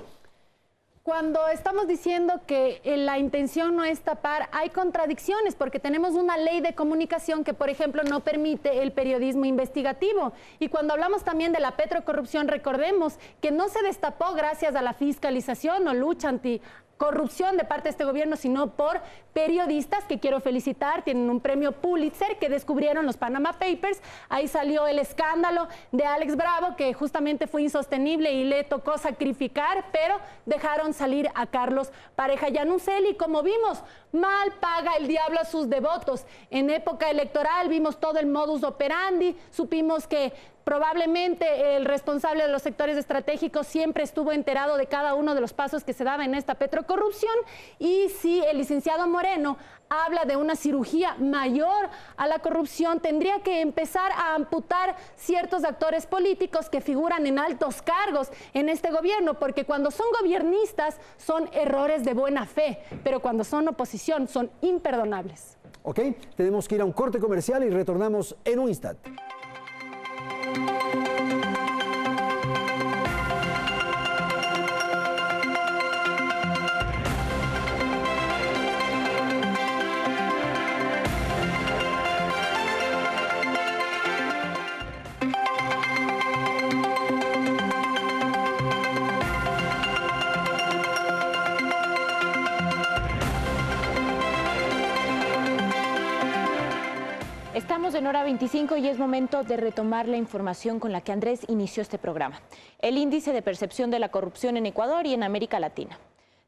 Cuando estamos diciendo que la intención no es tapar, hay contradicciones, porque tenemos una ley de comunicación que, por ejemplo, no permite el periodismo investigativo. Y cuando hablamos también de la petrocorrupción, recordemos que no se destapó gracias a la fiscalización o lucha anticorrupción de parte de este gobierno, sino por periodistas que quiero felicitar, tienen un premio Pulitzer, que descubrieron los Panama Papers. Ahí salió el escándalo de Alex Bravo, que justamente fue insostenible y le tocó sacrificar, pero dejaron salir a Carlos Pareja Yanuceli. Como vimos, mal paga el diablo a sus devotos. En época electoral vimos todo el modus operandi, supimos que probablemente el responsable de los sectores estratégicos siempre estuvo enterado de cada uno de los pasos que se daba en esta petrocorrupción. Y si el licenciado Moreno habla de una cirugía mayor a la corrupción, tendría que empezar a amputar ciertos actores políticos que figuran en altos cargos en este gobierno, porque cuando son gobiernistas son errores de buena fe, pero cuando son oposición son imperdonables. Ok, tenemos que ir a un corte comercial y retornamos en un instante. Estamos en hora 25 y es momento de retomar la información con la que Andrés inició este programa. El índice de percepción de la corrupción en Ecuador y en América Latina.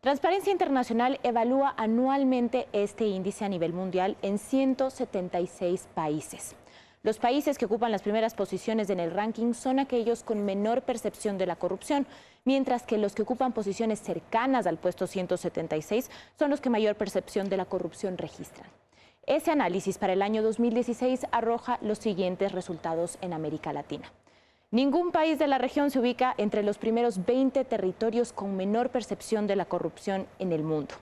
Transparencia Internacional evalúa anualmente este índice a nivel mundial en 176 países. Los países que ocupan las primeras posiciones en el ranking son aquellos con menor percepción de la corrupción, mientras que los que ocupan posiciones cercanas al puesto 176 son los que mayor percepción de la corrupción registran. Ese análisis para el año 2016 arroja los siguientes resultados en América Latina. Ningún país de la región se ubica entre los primeros 20 territorios con menor percepción de la corrupción en el mundo.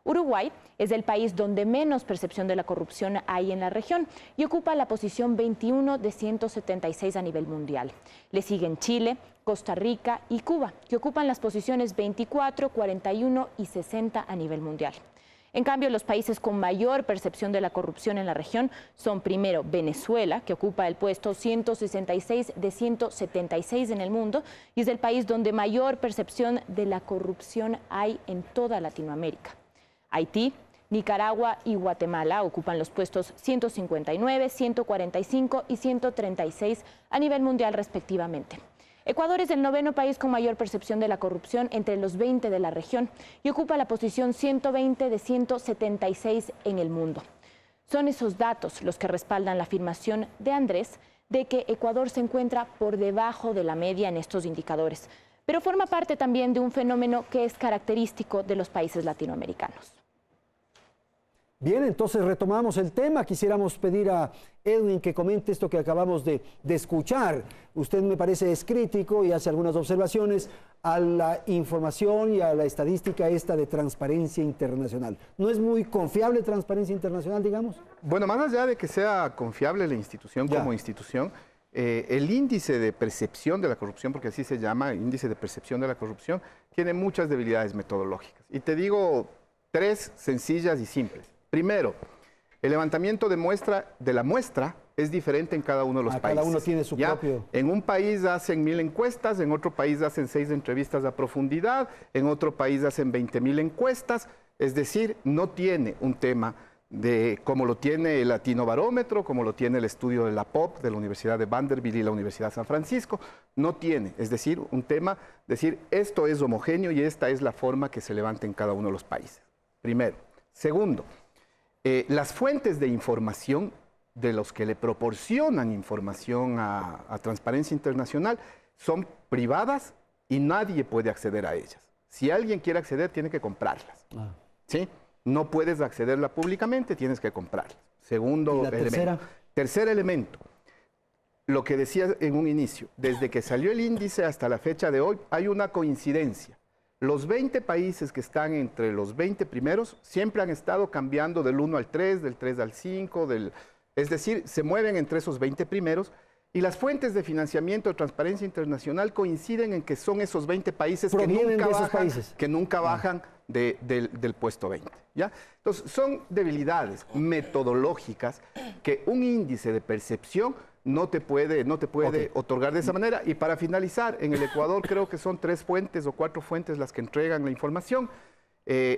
Uruguay es el país donde menos percepción de la corrupción hay en la región y ocupa la posición 21 de 176 a nivel mundial. Le siguen Chile, Costa Rica y Cuba, que ocupan las posiciones 24, 41 y 60 a nivel mundial. En cambio, los países con mayor percepción de la corrupción en la región son primero Venezuela, que ocupa el puesto 166 de 176 en el mundo y es el país donde mayor percepción de la corrupción hay en toda Latinoamérica. Haití, Nicaragua y Guatemala ocupan los puestos 159, 145 y 136 a nivel mundial respectivamente. Ecuador es el 9º país con mayor percepción de la corrupción entre los 20 de la región y ocupa la posición 120 de 176 en el mundo. Son esos datos los que respaldan la afirmación de Andrés de que Ecuador se encuentra por debajo de la media en estos indicadores, pero forma parte también de un fenómeno que es característico de los países latinoamericanos. Bien, entonces retomamos el tema. Quisiéramos pedir a Edwin que comente esto que acabamos de escuchar. Usted, me parece, es crítico y hace algunas observaciones a la información y a la estadística esta de Transparencia Internacional. ¿No es muy confiable Transparencia Internacional, digamos? Bueno, más allá de que sea confiable la institución como institución, el índice de percepción de la corrupción, porque así se llama, índice de percepción de la corrupción, tiene muchas debilidades metodológicas. Y te digo 3 sencillas y simples. Primero, el levantamiento de la muestra es diferente en cada uno de los países. Cada uno tiene su propio. En un país hacen 1000 encuestas, en otro país hacen 6 entrevistas a profundidad, en otro país hacen 20.000 encuestas, es decir, no tiene un tema como lo tiene el Latinobarómetro, como lo tiene el estudio de la POP de la Universidad de Vanderbilt y la Universidad de San Francisco, no tiene, es decir, un tema, decir, esto es homogéneo y esta es la forma que se levanta en cada uno de los países. Primero. Segundo, las fuentes de información de los que le proporcionan información a Transparencia Internacional son privadas y nadie puede acceder a ellas. Si alguien quiere acceder, tiene que comprarlas. ¿Sí? No puedes accederla públicamente, tienes que comprarlas. Segundo elemento. Tercer elemento, lo que decía en un inicio, desde que salió el índice hasta la fecha de hoy, hay una coincidencia. Los 20 países que están entre los 20 primeros siempre han estado cambiando del 1 al 3, del 3 al 5, es decir, se mueven entre esos 20 primeros y las fuentes de financiamiento de Transparencia Internacional coinciden en que son esos 20 países que nunca bajan del puesto 20. ¿Ya? Entonces, son debilidades metodológicas que un índice de percepción no te puede otorgar de esa manera. Y para finalizar, en el Ecuador creo que son 3 fuentes o 4 fuentes las que entregan la información.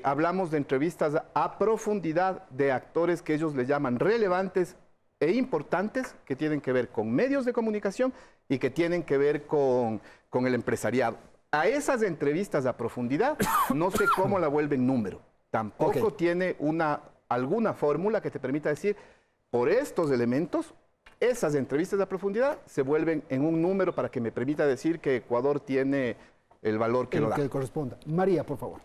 Hablamos de entrevistas a profundidad de actores que ellos le llaman relevantes e importantes, que tienen que ver con medios de comunicación y que tienen que ver con el empresariado. A esas entrevistas a profundidad no sé cómo la vuelven número. Tampoco tiene alguna fórmula que te permita decir, por estos elementos, esas entrevistas a profundidad se vuelven en un número para que me permita decir que Ecuador tiene el valor que lo da. Que corresponda. María, por favor.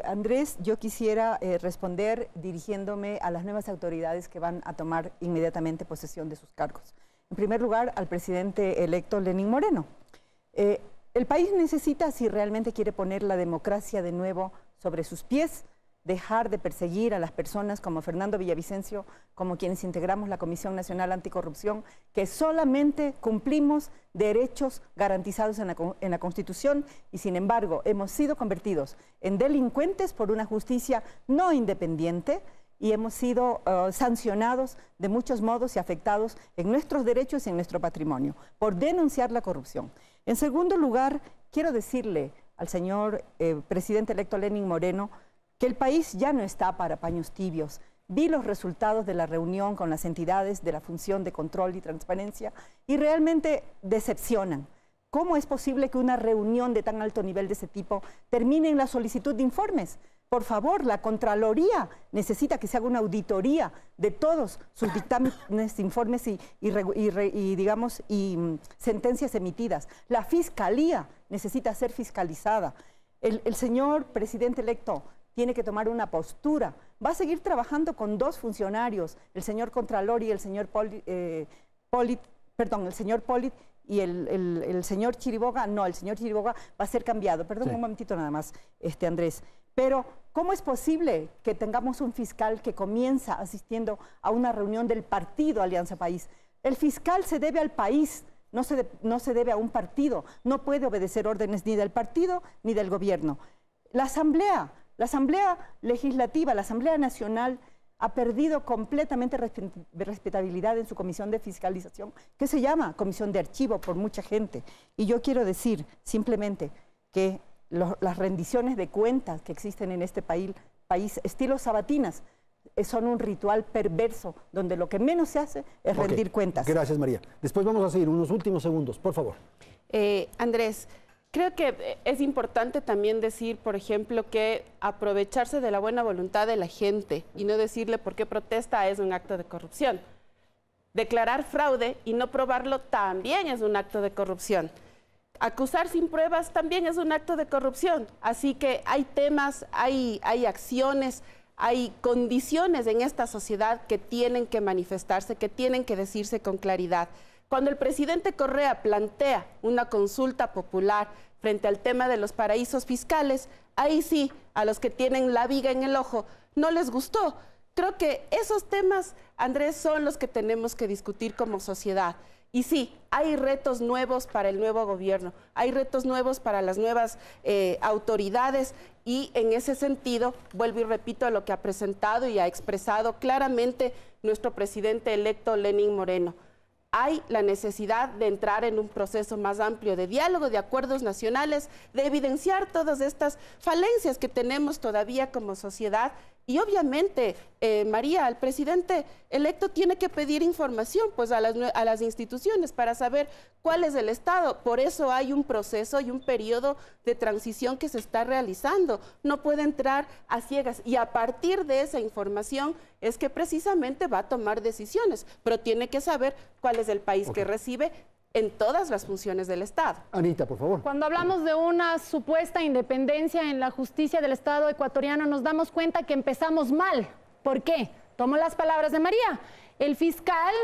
Andrés, yo quisiera responder dirigiéndome a las nuevas autoridades que van a tomar inmediatamente posesión de sus cargos. En primer lugar, al presidente electo Lenín Moreno. El país necesita, si realmente quiere poner la democracia de nuevo sobre sus pies, dejar de perseguir a las personas como Fernando Villavicencio, como quienes integramos la Comisión Nacional Anticorrupción, que solamente cumplimos derechos garantizados en la Constitución y sin embargo hemos sido convertidos en delincuentes por una justicia no independiente y hemos sido sancionados de muchos modos y afectados en nuestros derechos y en nuestro patrimonio por denunciar la corrupción. En segundo lugar, quiero decirle al señor presidente electo Lenín Moreno que el país ya no está para paños tibios. Vi los resultados de la reunión con las entidades de la función de control y transparencia y realmente decepcionan. ¿Cómo es posible que una reunión de tan alto nivel de ese tipo termine en la solicitud de informes? Por favor, la Contraloría necesita que se haga una auditoría de todos sus dictámenes, informes y sentencias emitidas. La Fiscalía necesita ser fiscalizada. El señor presidente electo tiene que tomar una postura. Va a seguir trabajando con 2 funcionarios, el señor Contralor y el señor Polit y el señor Chiriboga. No, el señor Chiriboga va a ser cambiado. Perdón, un momentito nada más, Andrés. Pero, ¿cómo es posible que tengamos un fiscal que comienza asistiendo a una reunión del partido Alianza País? El fiscal se debe al país, no se debe a un partido. No puede obedecer órdenes ni del partido ni del gobierno. La Asamblea Legislativa, la Asamblea Nacional ha perdido completamente respetabilidad en su comisión de fiscalización, que se llama comisión de archivo por mucha gente. Y yo quiero decir simplemente que las rendiciones de cuentas que existen en este país estilo sabatinas, son un ritual perverso, donde lo que menos se hace es rendir cuentas. Gracias, María. Después vamos a seguir unos últimos segundos, por favor. Andrés, creo que es importante también decir, por ejemplo, que aprovecharse de la buena voluntad de la gente y no decirle por qué protesta es un acto de corrupción. Declarar fraude y no probarlo también es un acto de corrupción. Acusar sin pruebas también es un acto de corrupción. Así que hay temas, hay acciones, hay condiciones en esta sociedad que tienen que manifestarse, que tienen que decirse con claridad. Cuando el presidente Correa plantea una consulta popular frente al tema de los paraísos fiscales, ahí sí, a los que tienen la viga en el ojo, no les gustó. Creo que esos temas, Andrés, son los que tenemos que discutir como sociedad. Y sí, hay retos nuevos para el nuevo gobierno, hay retos nuevos para las nuevas autoridades y en ese sentido, vuelvo y repito lo que ha presentado y ha expresado claramente nuestro presidente electo Lenín Moreno. Hay la necesidad de entrar en un proceso más amplio de diálogo, de acuerdos nacionales, de evidenciar todas estas falencias que tenemos todavía como sociedad. Y obviamente, María, el presidente electo tiene que pedir información pues, a las instituciones para saber cuál es el estado. Por eso hay un proceso y un periodo de transición que se está realizando. No puede entrar a ciegas y a partir de esa información es que precisamente va a tomar decisiones, pero tiene que saber cuál es el país que recibe en todas las funciones del Estado. Anita, por favor. Cuando hablamos de una supuesta independencia en la justicia del Estado ecuatoriano, nos damos cuenta que empezamos mal. ¿Por qué? Tomo las palabras de María. El fiscal,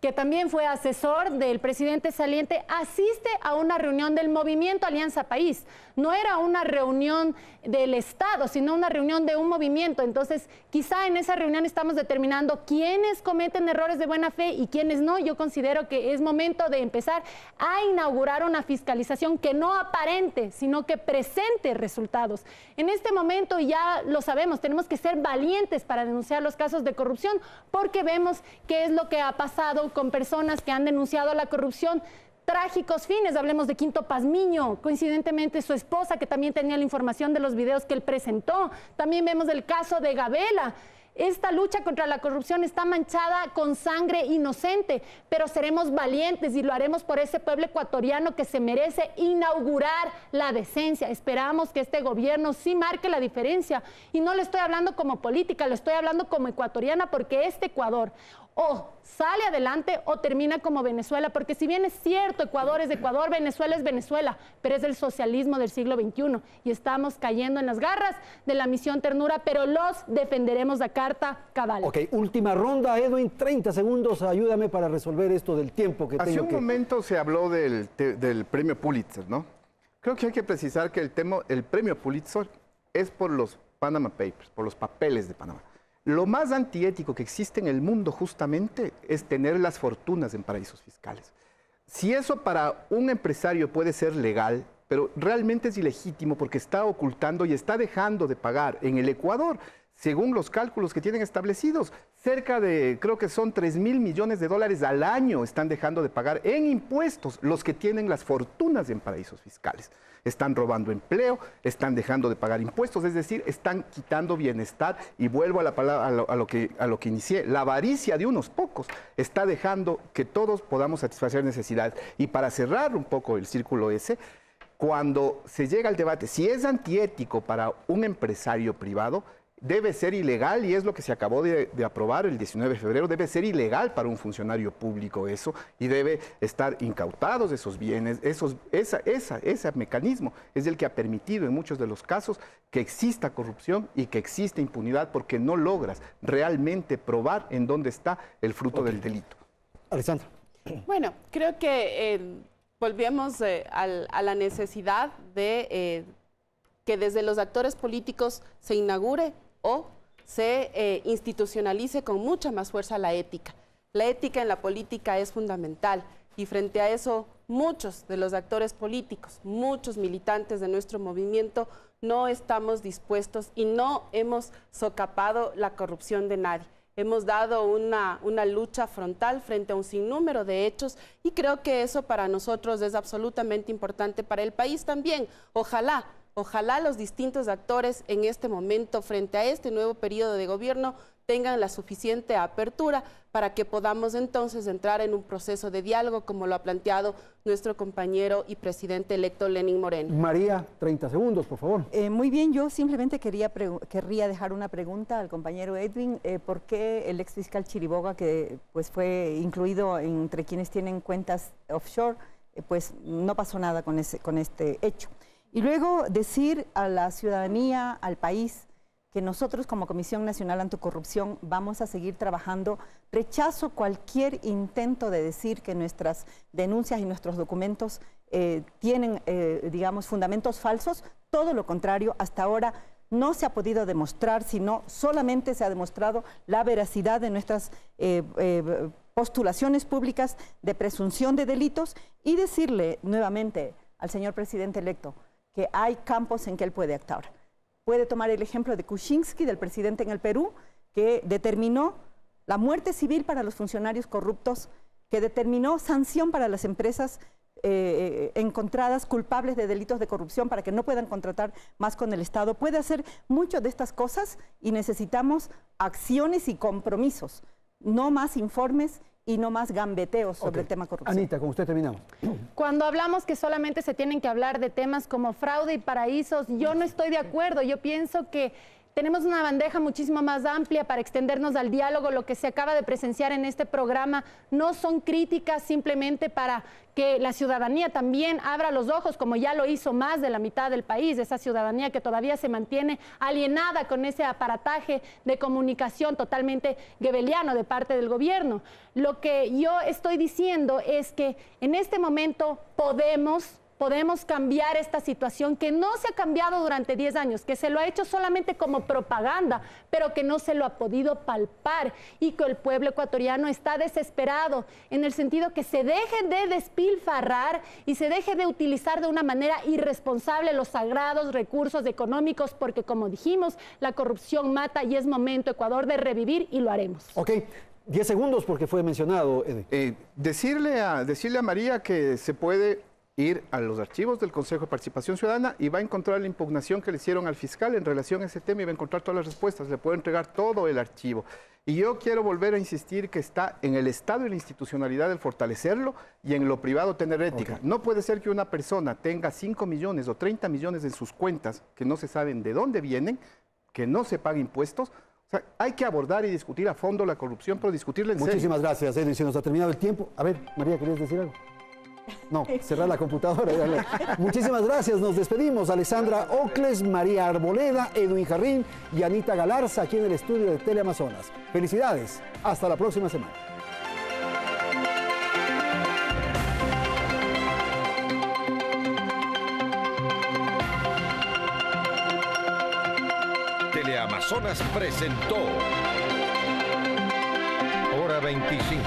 que también fue asesor del presidente saliente, asiste a una reunión del movimiento Alianza País. No era una reunión del Estado, sino una reunión de un movimiento. Entonces, quizá en esa reunión estamos determinando quiénes cometen errores de buena fe y quiénes no. Yo considero que es momento de empezar a inaugurar una fiscalización que no aparente, sino que presente resultados. En este momento, ya lo sabemos, tenemos que ser valientes para denunciar los casos de corrupción, porque vemos qué es lo que ha pasado con personas que han denunciado la corrupción. Trágicos fines, hablemos de Quinto Pazmiño, coincidentemente su esposa, que también tenía la información de los videos que él presentó. También vemos el caso de Gabela. Esta lucha contra la corrupción está manchada con sangre inocente, pero seremos valientes y lo haremos por ese pueblo ecuatoriano que se merece inaugurar la decencia. Esperamos que este gobierno sí marque la diferencia y no le estoy hablando como política, le estoy hablando como ecuatoriana, porque este Ecuador o sale adelante o termina como Venezuela, porque si bien es cierto, Ecuador es Ecuador, Venezuela es Venezuela, pero es el socialismo del siglo XXI y estamos cayendo en las garras de la misión ternura, pero los defenderemos a carta cabal. Ok, última ronda, Edwin, 30 segundos, ayúdame para resolver esto del tiempo que tengo. Hace un momento se habló del premio Pulitzer, ¿no? Creo que hay que precisar que el premio Pulitzer es por los Panama Papers, por los papeles de Panamá. Lo más antiético que existe en el mundo justamente es tener las fortunas en paraísos fiscales. Si eso para un empresario puede ser legal, pero realmente es ilegítimo porque está ocultando y está dejando de pagar en el Ecuador, según los cálculos que tienen establecidos, cerca de, creo que son 3.000 millones de dólares al año están dejando de pagar en impuestos los que tienen las fortunas en paraísos fiscales. Están robando empleo, están dejando de pagar impuestos, es decir, están quitando bienestar. Y vuelvo a la palabra, a lo que inicié, la avaricia de unos pocos está dejando que todos podamos satisfacer necesidades. Y para cerrar un poco el círculo ese, cuando se llega al debate, si es antiético para un empresario privado, debe ser ilegal, y es lo que se acabó de aprobar el 19 de febrero, debe ser ilegal para un funcionario público eso, y debe estar incautados esos bienes. Ese mecanismo es el que ha permitido en muchos de los casos que exista corrupción y que exista impunidad, porque no logras realmente probar en dónde está el fruto del delito. Alexandra. Bueno, creo que volvemos a la necesidad de que desde los actores políticos se inaugure o se institucionalice con mucha más fuerza la ética. La ética en la política es fundamental y frente a eso muchos de los actores políticos, muchos militantes de nuestro movimiento no estamos dispuestos y no hemos socapado la corrupción de nadie. Hemos dado una lucha frontal frente a un sinnúmero de hechos y creo que eso para nosotros es absolutamente importante, para el país también. Ojalá los distintos actores en este momento, frente a este nuevo periodo de gobierno, tengan la suficiente apertura para que podamos entonces entrar en un proceso de diálogo, como lo ha planteado nuestro compañero y presidente electo Lenín Moreno. María, 30 segundos, por favor. Muy bien, yo simplemente querría dejar una pregunta al compañero Edwin. ¿Por qué el exfiscal Chiriboga, que pues fue incluido entre quienes tienen cuentas offshore, pues no pasó nada con este hecho? Y luego decir a la ciudadanía, al país, que nosotros como Comisión Nacional Anticorrupción vamos a seguir trabajando. Rechazo cualquier intento de decir que nuestras denuncias y nuestros documentos tienen, digamos, fundamentos falsos. Todo lo contrario, hasta ahora no se ha podido demostrar, sino solamente se ha demostrado la veracidad de nuestras postulaciones públicas de presunción de delitos, y decirle nuevamente al señor presidente electo que hay campos en que él puede actuar. Puede tomar el ejemplo de Kuczynski, del presidente en el Perú, que determinó la muerte civil para los funcionarios corruptos, que determinó sanción para las empresas encontradas culpables de delitos de corrupción para que no puedan contratar más con el Estado. Puede hacer muchas de estas cosas y necesitamos acciones y compromisos, no más informes y no más gambeteos sobre el tema corrupción. Anita, con usted terminamos. Cuando hablamos que solamente se tienen que hablar de temas como fraude y paraísos, yo no estoy de acuerdo. Yo pienso que tenemos una bandeja muchísimo más amplia para extendernos al diálogo. Lo que se acaba de presenciar en este programa no son críticas simplemente para que la ciudadanía también abra los ojos, como ya lo hizo más de la mitad del país, esa ciudadanía que todavía se mantiene alienada con ese aparataje de comunicación totalmente goebbeliano de parte del gobierno. Lo que yo estoy diciendo es que en este momento podemos cambiar esta situación que no se ha cambiado durante 10 años, que se lo ha hecho solamente como propaganda, pero que no se lo ha podido palpar, y que el pueblo ecuatoriano está desesperado en el sentido que se deje de despilfarrar y se deje de utilizar de una manera irresponsable los sagrados recursos económicos, porque como dijimos, la corrupción mata y es momento, Ecuador, de revivir, y lo haremos. Ok. 10 segundos porque fue mencionado. Decirle a María que se puede ir a los archivos del Consejo de Participación Ciudadana y va a encontrar la impugnación que le hicieron al fiscal en relación a ese tema y va a encontrar todas las respuestas, le puedo entregar todo el archivo. Y yo quiero volver a insistir que está en el Estado y la institucionalidad el fortalecerlo y en lo privado tener ética. Okay. No puede ser que una persona tenga 5 millones o 30 millones en sus cuentas que no se saben de dónde vienen, que no se pague impuestos. O sea, hay que abordar y discutir a fondo la corrupción, pero discutirla en serio. Muchísimas gracias, Edwin. Se nos ha terminado el tiempo. A ver, María, ¿querías decir algo? No, cerrar la computadora. Muchísimas gracias, nos despedimos. Alessandra Ocles, María Arboleda, Edwin Jarrín y Anita Galarza aquí en el estudio de Teleamazonas. Felicidades, hasta la próxima semana. Teleamazonas presentó Hora 25.